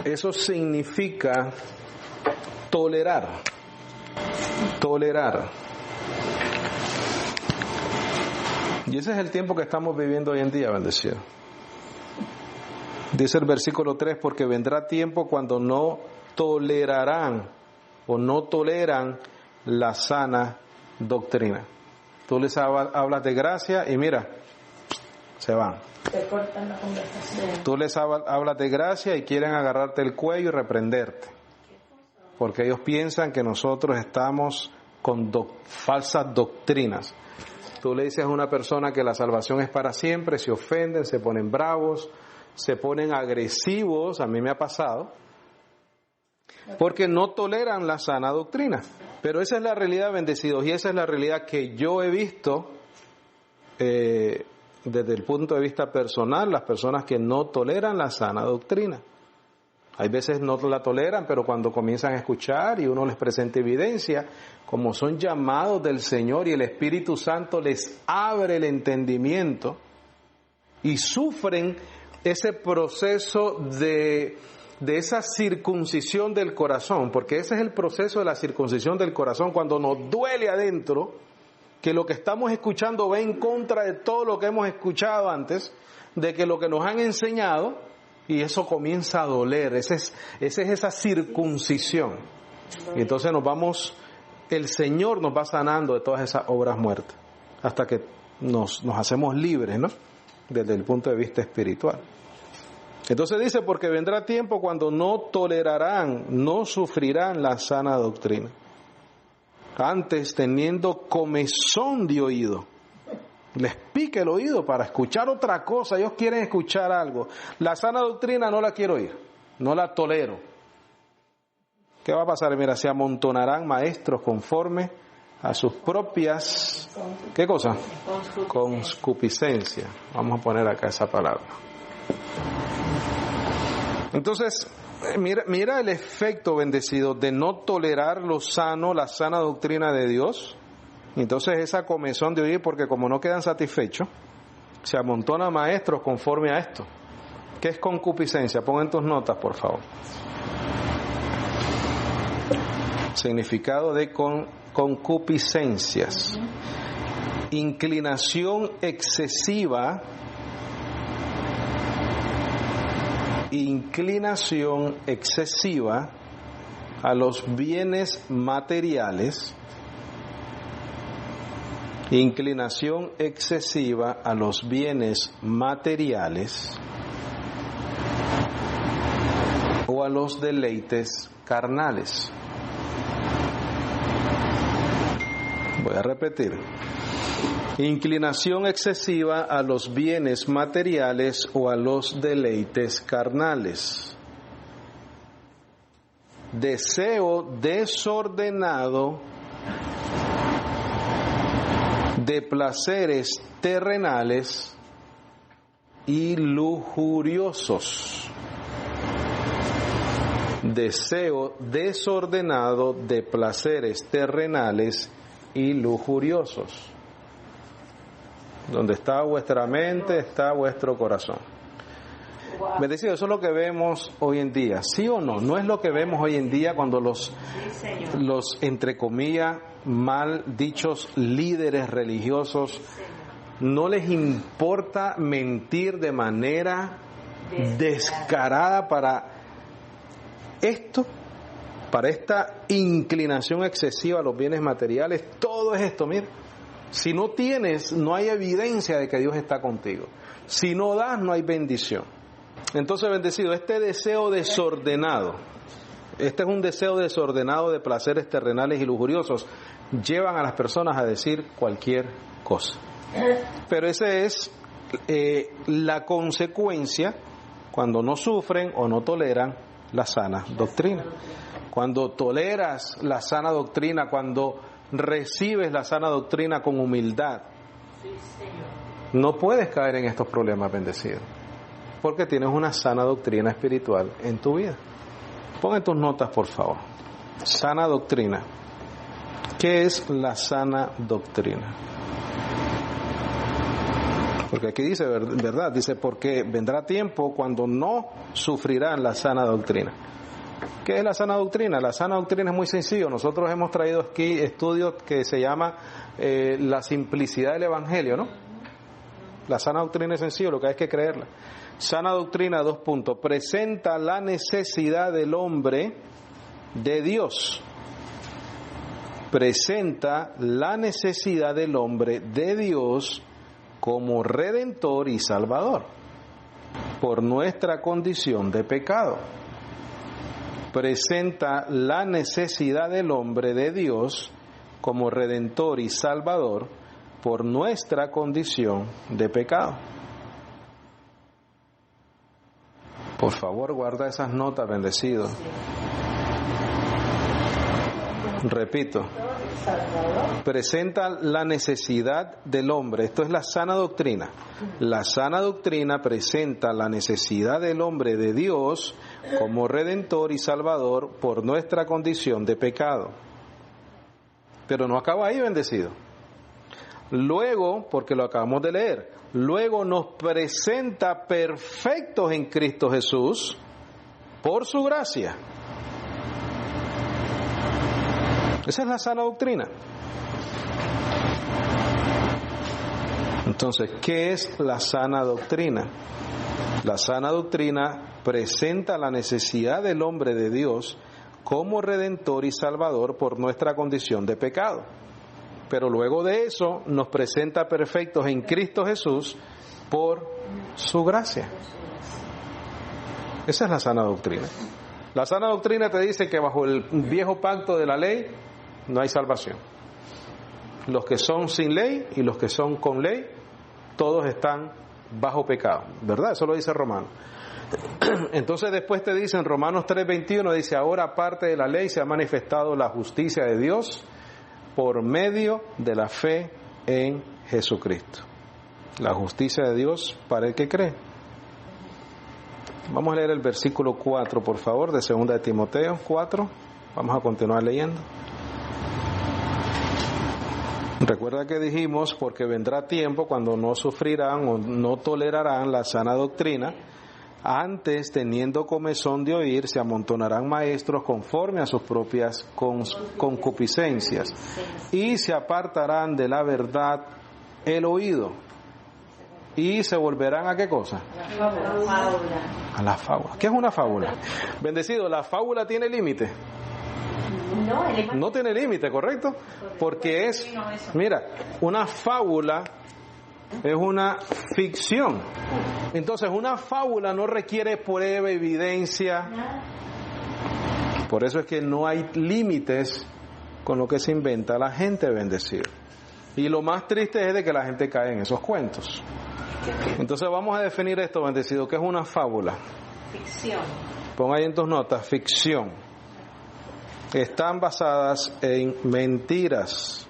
Eso significa tolerar. Tolerar. Y ese es el tiempo que estamos viviendo hoy en día, bendecido. Dice el versículo 3, porque vendrá tiempo cuando no tolerarán o no toleran la sana doctrina. Tú les hablas de gracia y mira, se van. Te cortan la conversación. Tú les hablas de gracia y quieren agarrarte el cuello y reprenderte. Porque ellos piensan que nosotros estamos con falsas doctrinas. Tú le dices a una persona que la salvación es para siempre, se ofenden, se ponen bravos, se ponen agresivos, a mí me ha pasado, porque no toleran la sana doctrina. Pero esa es la realidad, bendecidos, y esa es la realidad que yo he visto desde el punto de vista personal, las personas que no toleran la sana doctrina. Hay veces no la toleran, pero cuando comienzan a escuchar y uno les presenta evidencia, como son llamados del Señor y el Espíritu Santo les abre el entendimiento y sufren ese proceso de de esa circuncisión del corazón, porque ese es el proceso de la circuncisión del corazón, cuando nos duele adentro que lo que estamos escuchando va en contra de todo lo que hemos escuchado antes, de que lo que nos han enseñado, y eso comienza a doler. Esa es esa circuncisión. Y entonces el Señor nos va sanando de todas esas obras muertas, hasta que nos hacemos libres, ¿no? Desde el punto de vista espiritual. Entonces dice, porque vendrá tiempo cuando no tolerarán, no sufrirán la sana doctrina. Antes, teniendo comezón de oído, les pica el oído para escuchar otra cosa. Ellos quieren escuchar algo. La sana doctrina no la quiero oír, no la tolero. ¿Qué va a pasar? Mira, se amontonarán maestros conforme a sus propias, ¿qué cosa? Concupiscencia. Vamos a poner acá esa palabra. Entonces, mira el efecto, bendecido, de no tolerar lo sano, la sana doctrina de Dios. Entonces esa comezón de oír, porque como no quedan satisfechos, se amontona maestros conforme a esto. ¿Qué es concupiscencia? Pon en tus notas, por favor. Significado de concupiscencias. Inclinación excesiva a los bienes materiales. Inclinación excesiva a los bienes materiales o a los deleites carnales. Voy a repetir. Inclinación excesiva a los bienes materiales o a los deleites carnales. Deseo desordenado de placeres terrenales y lujuriosos. Deseo desordenado de placeres terrenales y lujuriosos. Donde está vuestra mente, está vuestro corazón. Bendecido, eso es lo que vemos hoy en día, ¿sí o no? No es lo que vemos hoy en día cuando los entre comillas, mal dichos líderes religiosos no les importa mentir de manera descarada para esto, para esta inclinación excesiva a los bienes materiales. Todo es esto, mira. Si no tienes, no hay evidencia de que Dios está contigo. Si no das, no hay bendición. Entonces, bendecido, este deseo desordenado, este es un deseo desordenado de placeres terrenales y lujuriosos, llevan a las personas a decir cualquier cosa. Pero esa es la consecuencia cuando no sufren o no toleran la sana doctrina. Cuando toleras la sana doctrina, cuando recibes la sana doctrina con humildad, no puedes caer en estos problemas, bendecidos, porque tienes una sana doctrina espiritual en tu vida. Pon en tus notas, por favor. Sana doctrina. ¿Qué es la sana doctrina? Porque aquí dice, ¿verdad? Dice, porque vendrá tiempo cuando no sufrirán la sana doctrina. ¿Qué es la sana doctrina? La sana doctrina es muy sencillo. Nosotros hemos traído aquí estudios que se llama la simplicidad del Evangelio, ¿no? La sana doctrina es sencillo, lo que hay que creerla. Sana doctrina, 2 puntos. Presenta la necesidad del hombre de Dios. Presenta la necesidad del hombre de Dios como Redentor y Salvador por nuestra condición de pecado. Presenta la necesidad del hombre de Dios como Redentor y Salvador por nuestra condición de pecado. Por favor, guarda esas notas, bendecido. Repito, presenta la necesidad del hombre. Esto es la sana doctrina. La sana doctrina presenta la necesidad del hombre de Dios como Redentor y Salvador por nuestra condición de pecado. Pero no acaba ahí, bendecido. Luego, porque lo acabamos de leer, luego nos presenta perfectos en Cristo Jesús por su gracia. Esa es la sana doctrina. Entonces, ¿qué es la sana doctrina? La sana doctrina presenta la necesidad del hombre de Dios como redentor y salvador por nuestra condición de pecado. Pero luego de eso nos presenta perfectos en Cristo Jesús por su gracia. Esa es la sana doctrina. La sana doctrina te dice que bajo el viejo pacto de la ley no hay salvación. Los que son sin ley y los que son con ley, todos están bajo pecado, ¿verdad? Eso lo dice Romanos. Entonces después te dice en Romanos 3:21, dice, ahora aparte de la ley se ha manifestado la justicia de Dios por medio de la fe en Jesucristo. La justicia de Dios para el que cree. Vamos a leer el versículo 4, por favor, de 2 de Timoteo 4. Vamos a continuar leyendo. Recuerda que dijimos, porque vendrá tiempo cuando no sufrirán o no tolerarán la sana doctrina, antes, teniendo comezón de oír, se amontonarán maestros conforme a sus propias concupiscencias, y se apartarán de la verdad el oído, y se volverán ¿a qué cosa? A la fábula. ¿Qué es una fábula? Bendecido, ¿la fábula tiene límite? No tiene límite, ¿correcto? Porque es, mira, una fábula es una ficción. Entonces, una fábula no requiere prueba, evidencia. Por eso es que no hay límites con lo que se inventa la gente, bendecido. Y lo más triste es de que la gente cae en esos cuentos. Entonces, vamos a definir esto, bendecido. ¿Qué es una fábula? Ficción. Pon ahí en tus notas, ficción. Están basadas en mentiras.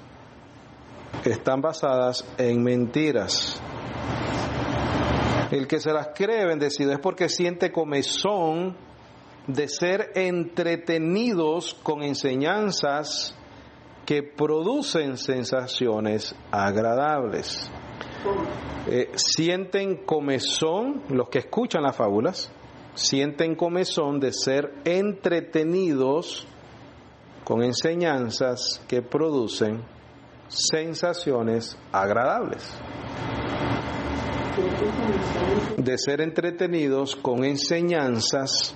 Están basadas en mentiras. El que se las cree, bendecido, es porque siente comezón de ser entretenidos con enseñanzas que producen sensaciones agradables. Sienten comezón, los que escuchan las fábulas, sienten comezón de ser entretenidos con enseñanzas que producen sensaciones agradables. De ser entretenidos con enseñanzas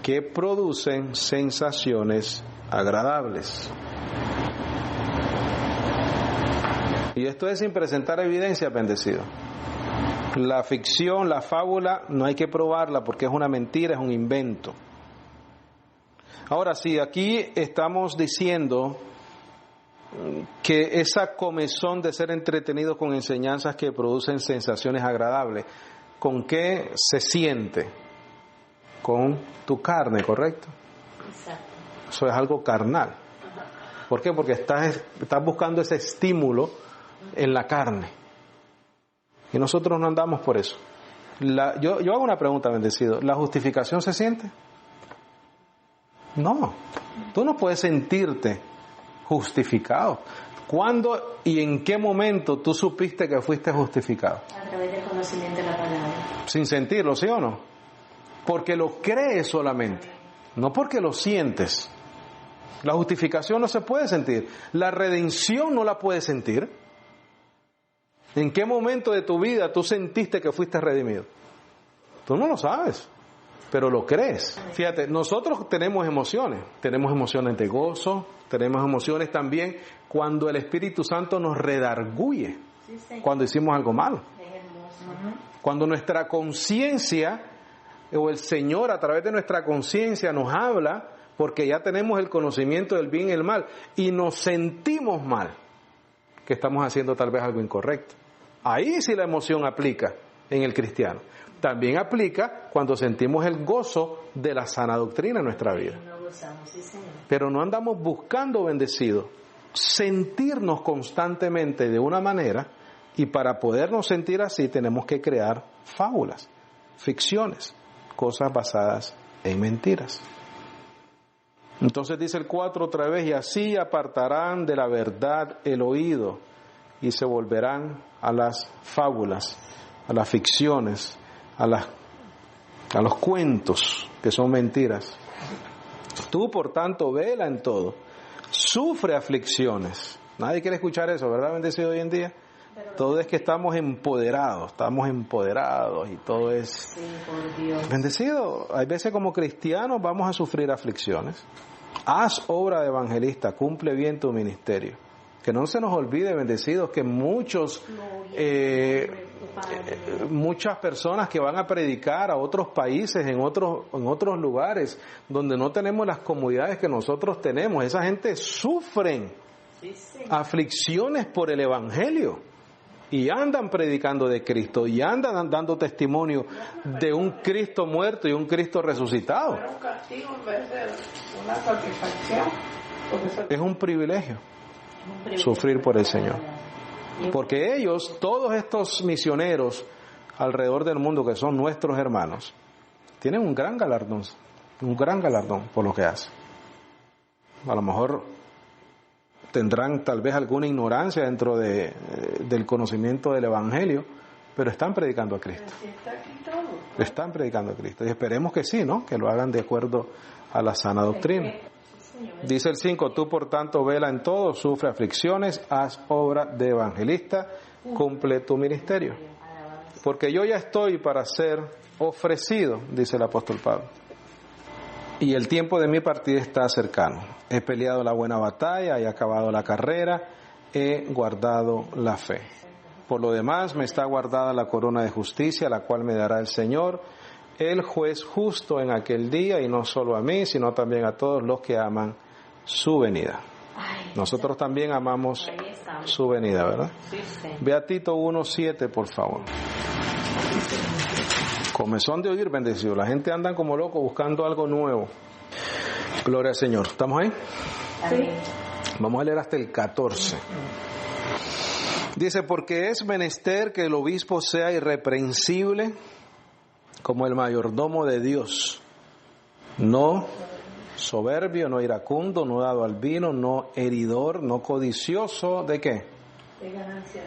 que producen sensaciones agradables. Y esto es sin presentar evidencia, bendecido. La ficción, la fábula, no hay que probarla porque es una mentira, es un invento. Ahora, si aquí estamos diciendo que esa comezón de ser entretenido con enseñanzas que producen sensaciones agradables, ¿con qué se siente? Con tu carne, ¿correcto? Exacto. Eso es algo carnal. ¿Por qué? Porque estás buscando ese estímulo en la carne. Y nosotros no andamos por eso. Yo hago una pregunta, bendecido. ¿La justificación se siente? No. Tú no puedes sentirte justificado. ¿Cuándo y en qué momento tú supiste que fuiste justificado? A través del conocimiento de la palabra. Sin sentirlo, ¿sí o no? Porque lo crees solamente, no porque lo sientes. La justificación no se puede sentir. La redención no la puedes sentir. ¿En qué momento de tu vida tú sentiste que fuiste redimido? Tú no lo sabes, pero lo crees. Fíjate, nosotros tenemos emociones de gozo, tenemos emociones también cuando el Espíritu Santo nos redarguye, cuando hicimos algo malo. Cuando nuestra conciencia, o el Señor a través de nuestra conciencia nos habla, porque ya tenemos el conocimiento del bien y el mal, y nos sentimos mal, que estamos haciendo tal vez algo incorrecto. Ahí sí la emoción aplica en el cristiano. También aplica cuando sentimos el gozo de la sana doctrina en nuestra vida. Pero no andamos buscando, bendecido, sentirnos constantemente de una manera, y para podernos sentir así tenemos que crear fábulas, ficciones, cosas basadas en mentiras. Entonces dice el 4 otra vez, y así apartarán de la verdad el oído y se volverán a las fábulas, a las ficciones, a a los cuentos que son mentiras. Tú, por tanto, vela en todo, sufre aflicciones. Nadie quiere escuchar eso, ¿verdad, bendecido, hoy en día? Todo es que estamos empoderados y todo es... Sí, por Dios. Bendecido, hay veces como cristianos vamos a sufrir aflicciones. Haz obra de evangelista, cumple bien tu ministerio. Que no se nos olvide, bendecidos, que muchas personas que van a predicar a otros países, en otros lugares, donde no tenemos las comodidades que nosotros tenemos, esa gente sufren aflicciones por el evangelio y andan predicando de Cristo y andan dando testimonio de un Cristo muerto y un Cristo resucitado. Pero un castigo en vez de una satisfacción. Es un privilegio sufrir por el Señor, porque ellos, todos estos misioneros alrededor del mundo que son nuestros hermanos, tienen un gran galardón por lo que hacen. A lo mejor tendrán tal vez alguna ignorancia dentro del conocimiento del Evangelio, pero están predicando a Cristo. Están predicando a Cristo y esperemos que sí, ¿no? Que lo hagan de acuerdo a la sana doctrina. Dice el 5, tú por tanto vela en todo, sufre aflicciones, haz obra de evangelista, cumple tu ministerio. Porque yo ya estoy para ser ofrecido, dice el apóstol Pablo. Y el tiempo de mi partida está cercano. He peleado la buena batalla, he acabado la carrera, he guardado la fe. Por lo demás me está guardada la corona de justicia, la cual me dará el Señor, el juez justo en aquel día, y no solo a mí, sino también a todos los que aman su venida. Nosotros también amamos su venida, ¿verdad? Ve a Tito 1:7, por favor. Comezón de oír, bendecido. La gente anda como loco buscando algo nuevo. Gloria al Señor. ¿Estamos ahí? Sí. Vamos a leer hasta el 14. Dice, porque es menester que el obispo sea irreprensible como el mayordomo de Dios, no soberbio, no iracundo, no dado al vino, no heridor, no codicioso, ¿de qué?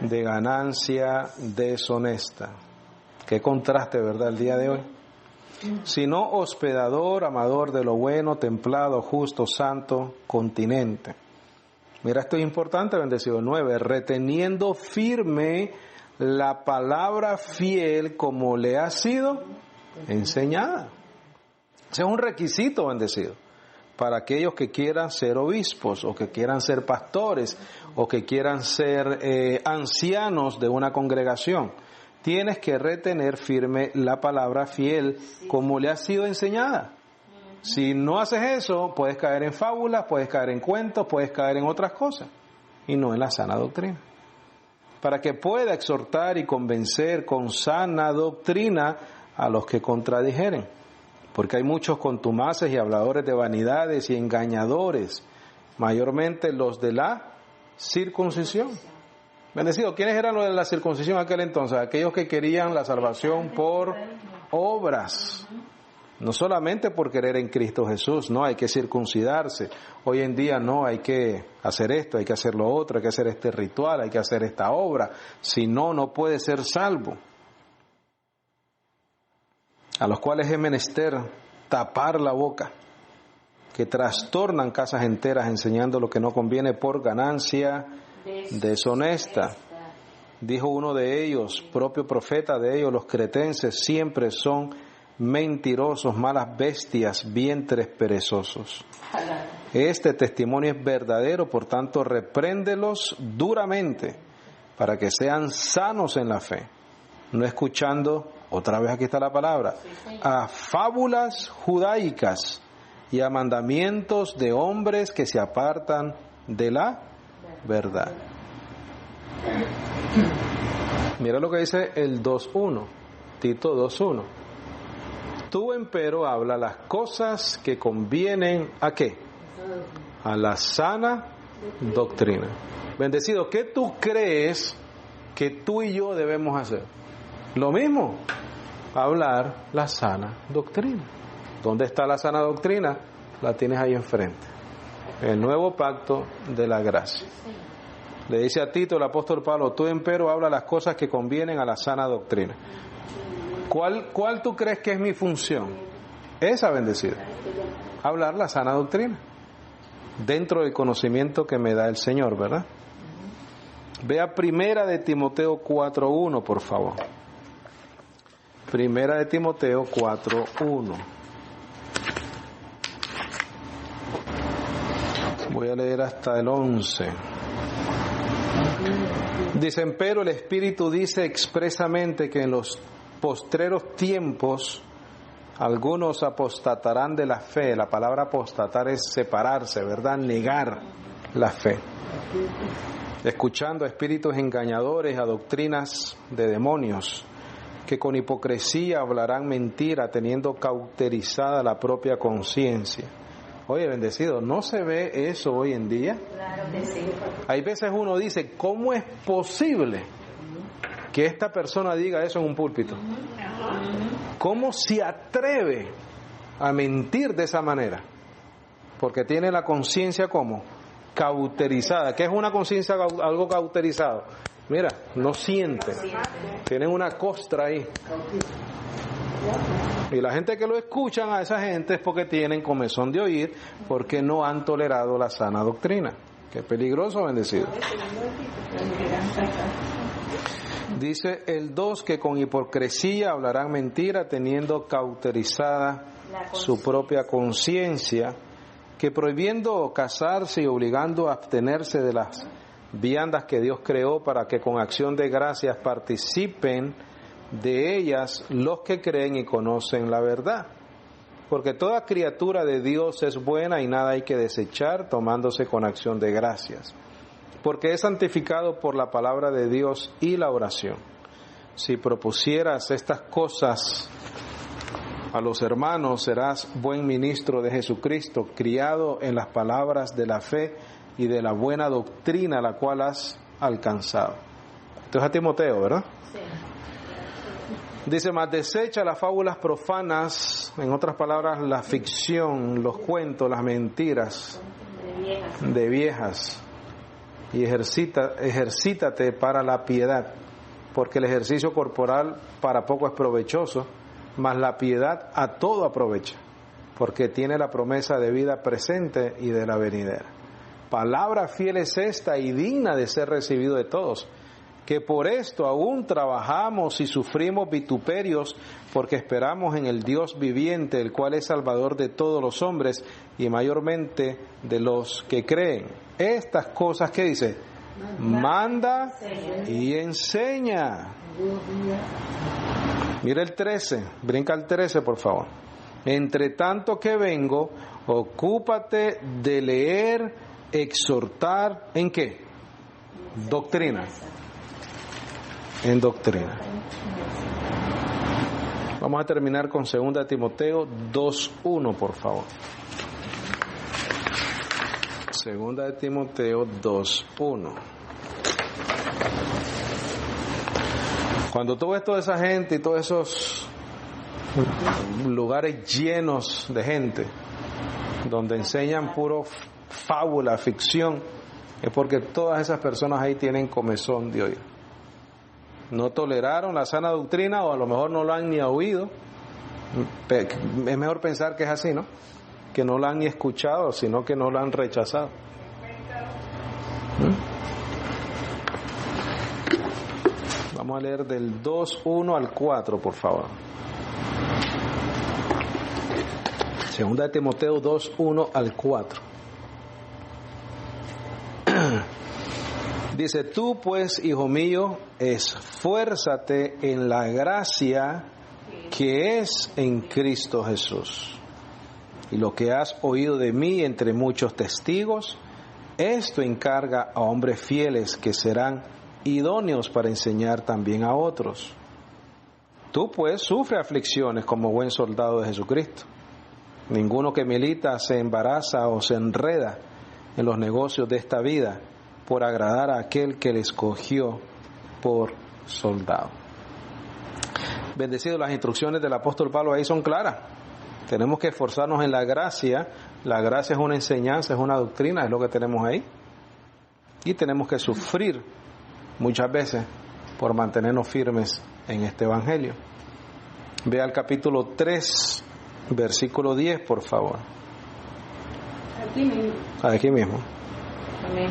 De ganancia deshonesta. Qué contraste, ¿verdad?, el día de hoy. Sino hospedador, amador de lo bueno, templado, justo, santo, continente. Mira, esto es importante, bendecido. 9, reteniendo firme la palabra fiel como le ha sido enseñada. Ese es un requisito, bendecido, para aquellos que quieran ser obispos o que quieran ser pastores o que quieran ser ancianos de una congregación. Tienes que retener firme la palabra fiel como le ha sido enseñada. Si no haces eso, puedes caer en fábulas, puedes caer en cuentos, puedes caer en otras cosas y no en la sana doctrina. Para que pueda exhortar y convencer con sana doctrina a los que contradijeren. Porque hay muchos contumaces y habladores de vanidades y engañadores, mayormente los de la circuncisión. Bendecido, ¿quiénes eran los de la circuncisión en aquel entonces? Aquellos que querían la salvación por obras. No solamente por querer en Cristo Jesús, no, hay que circuncidarse. Hoy en día no, hay que hacer esto, hay que hacer lo otro, hay que hacer este ritual, hay que hacer esta obra. Si no, no puede ser salvo. A los cuales es menester tapar la boca, que trastornan casas enteras enseñando lo que no conviene por ganancia deshonesta. Dijo uno de ellos, propio profeta de ellos, los cretenses siempre son mentirosos, malas bestias, vientres perezosos. Este testimonio es verdadero, por tanto repréndelos duramente para que sean sanos en la fe, no escuchando, otra vez aquí está la palabra, a fábulas judaicas y a mandamientos de hombres que se apartan de la verdad. Mira lo que dice el 2.1, Tito 2.1. Tú, empero, habla las cosas que convienen ¿a qué? A la sana doctrina. Bendecido, ¿qué tú crees que tú y yo debemos hacer? Lo mismo, hablar la sana doctrina. ¿Dónde está la sana doctrina? La tienes ahí enfrente. El nuevo pacto de la gracia. Le dice a Tito el apóstol Pablo, tú, empero, habla las cosas que convienen a la sana doctrina. ¿Cuál tú crees que es mi función? Esa, bendecido. Hablar la sana doctrina. Dentro del conocimiento que me da el Señor, ¿verdad? Vea Primera de Timoteo 4:1, por favor. Primera de Timoteo 4:1. Voy a leer hasta el 11. Dicen, pero el Espíritu dice expresamente que en los postreros tiempos algunos apostatarán de la fe. La palabra apostatar es separarse, ¿verdad? Negar la fe. Escuchando a espíritus engañadores, a doctrinas de demonios, que con hipocresía hablarán mentira, teniendo cauterizada la propia conciencia. Oye, bendecido, ¿no se ve eso hoy en día? Claro que sí. Hay veces uno dice, ¿cómo es posible que esta persona diga eso en un púlpito? ¿Cómo se atreve a mentir de esa manera? Porque tiene la conciencia como cauterizada. ¿Qué es una conciencia algo cauterizado? Mira, no siente. Tienen una costra ahí. Y la gente que lo escuchan a esa gente es porque tienen comezón de oír, porque no han tolerado la sana doctrina. Qué peligroso, bendecido. Dice el 2 que con hipocresía hablarán mentira, teniendo cauterizada su propia conciencia, que prohibiendo casarse y obligando a abstenerse de las viandas que Dios creó para que con acción de gracias participen de ellas los que creen y conocen la verdad. Porque toda criatura de Dios es buena y nada hay que desechar, tomándose con acción de gracias. Porque es santificado por la palabra de Dios y la oración. Si propusieras estas cosas a los hermanos, serás buen ministro de Jesucristo, criado en las palabras de la fe y de la buena doctrina la cual has alcanzado. Esto es a Timoteo, ¿verdad? Sí. Dice, mas desecha las fábulas profanas, en otras palabras, la ficción, los cuentos, las mentiras de viejas, y ejercítate para la piedad, porque el ejercicio corporal para poco es provechoso, mas la piedad a todo aprovecha, porque tiene la promesa de vida presente y de la venidera. Palabra fiel es esta y digna de ser recibido de todos, que por esto aún trabajamos y sufrimos vituperios, porque esperamos en el Dios viviente, el cual es Salvador de todos los hombres y mayormente de los que creen. Estas cosas, ¿qué dice? Manda y enseña. Mira el 13, brinca al 13 por favor. Entre tanto que vengo, ocúpate de leer, exhortar, ¿en qué? Doctrina. En doctrina. Vamos a terminar con 2 Timoteo 2:1, por favor. 2 Timoteo 2:1. Cuando tú ves toda esa gente y todos esos lugares llenos de gente, donde enseñan puro fábula, ficción, es porque todas esas personas ahí tienen comezón de oír. No toleraron la sana doctrina, o a lo mejor no lo han ni oído. Es mejor pensar que es así, ¿no? Que no la han ni escuchado, sino que no la han rechazado. Vamos a leer del 2:1 al 4, por favor. 2 Timoteo 2:1 al 4. Dice, tú pues, hijo mío, esfuérzate en la gracia que es en Cristo Jesús. Y lo que has oído de mí entre muchos testigos, esto encarga a hombres fieles que serán idóneos para enseñar también a otros. Tú pues sufre aflicciones como buen soldado de Jesucristo. Ninguno que milita se embaraza o se enreda en los negocios de esta vida por agradar a aquel que le escogió por soldado. Bendecido, las instrucciones del apóstol Pablo ahí son claras. Tenemos que esforzarnos en la gracia. La gracia es una enseñanza, es una doctrina, es lo que tenemos ahí. Y tenemos que sufrir muchas veces por mantenernos firmes en este evangelio. Ve al capítulo 3, versículo 10, por favor. Aquí mismo. Aquí mismo. Amén.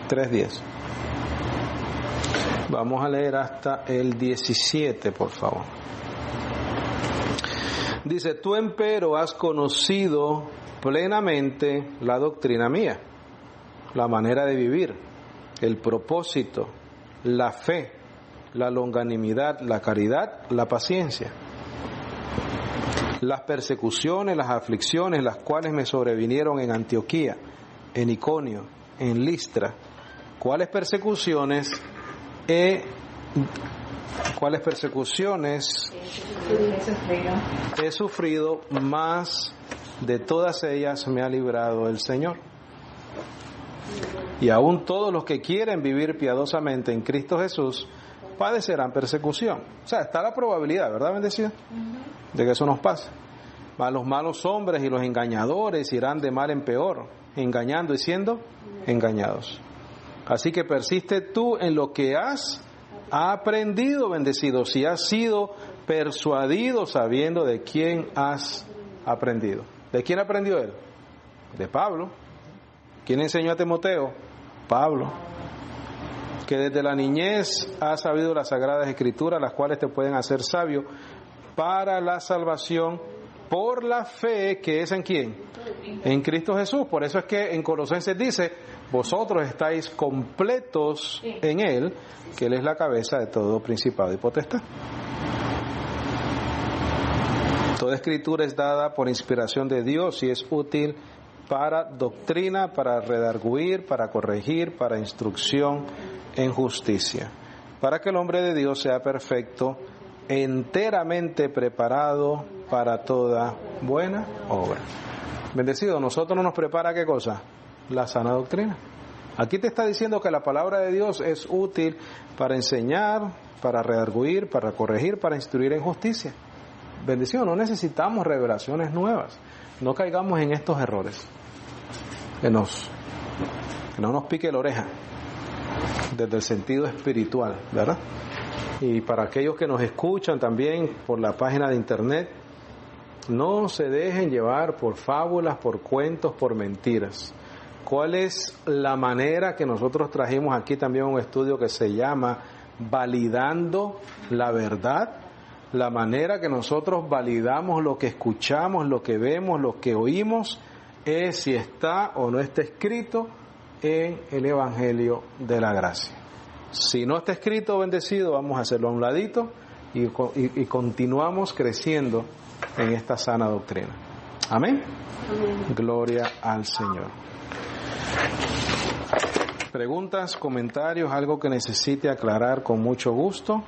3:10. Vamos a leer hasta el 17, por favor. Dice: tú empero has conocido plenamente la doctrina mía, la manera de vivir, el propósito, la fe, la longanimidad, la caridad, la paciencia, las persecuciones, las aflicciones, las cuales me sobrevinieron en Antioquía, en Iconio, en Listra. ¿Cuáles persecuciones he sufrido? Más de todas ellas me ha librado el Señor. Y aún todos los que quieren vivir piadosamente en Cristo Jesús padecerán persecución. O sea, está la probabilidad, ¿verdad, bendecido? De que eso nos pase. Mas los malos hombres y los engañadores irán de mal en peor, engañando y siendo engañados. Así que persiste tú en lo que has aprendido, bendecido, si has sido persuadido sabiendo de quién has aprendido. ¿De quién aprendió él? De Pablo. ¿Quién enseñó a Timoteo? Pablo. Que desde la niñez has sabido las sagradas escrituras, las cuales te pueden hacer sabio para la salvación por la fe que es en quién, en Cristo Jesús. Por eso es que en Colosenses dice: vosotros estáis completos en Él, que Él es la cabeza de todo principado y potestad. Toda escritura es dada por inspiración de Dios y es útil para doctrina, para redarguir, para corregir, para instrucción en justicia, para que el hombre de Dios sea perfecto, enteramente preparado para toda buena obra. Bendecido, nosotros no nos prepara ¿qué cosa? La sana doctrina. Aquí te está diciendo que la palabra de Dios es útil para enseñar, para redarguir, para corregir, para instruir en justicia. Bendecido, no necesitamos revelaciones nuevas. No caigamos en estos errores. Que no nos pique la oreja desde el sentido espiritual, ¿verdad? Y para aquellos que nos escuchan también por la página de internet, no se dejen llevar por fábulas, por cuentos, por mentiras. ¿Cuál es la manera que nosotros trajimos aquí también un estudio que se llama Validando la Verdad? La manera que nosotros validamos lo que escuchamos, lo que vemos, lo que oímos, es si está o no está escrito en el Evangelio de la Gracia. Si no está escrito, bendecido, vamos a hacerlo a un ladito y continuamos creciendo en esta sana doctrina. Amén. Gloria al Señor. Preguntas, comentarios, algo que necesite aclarar con mucho gusto.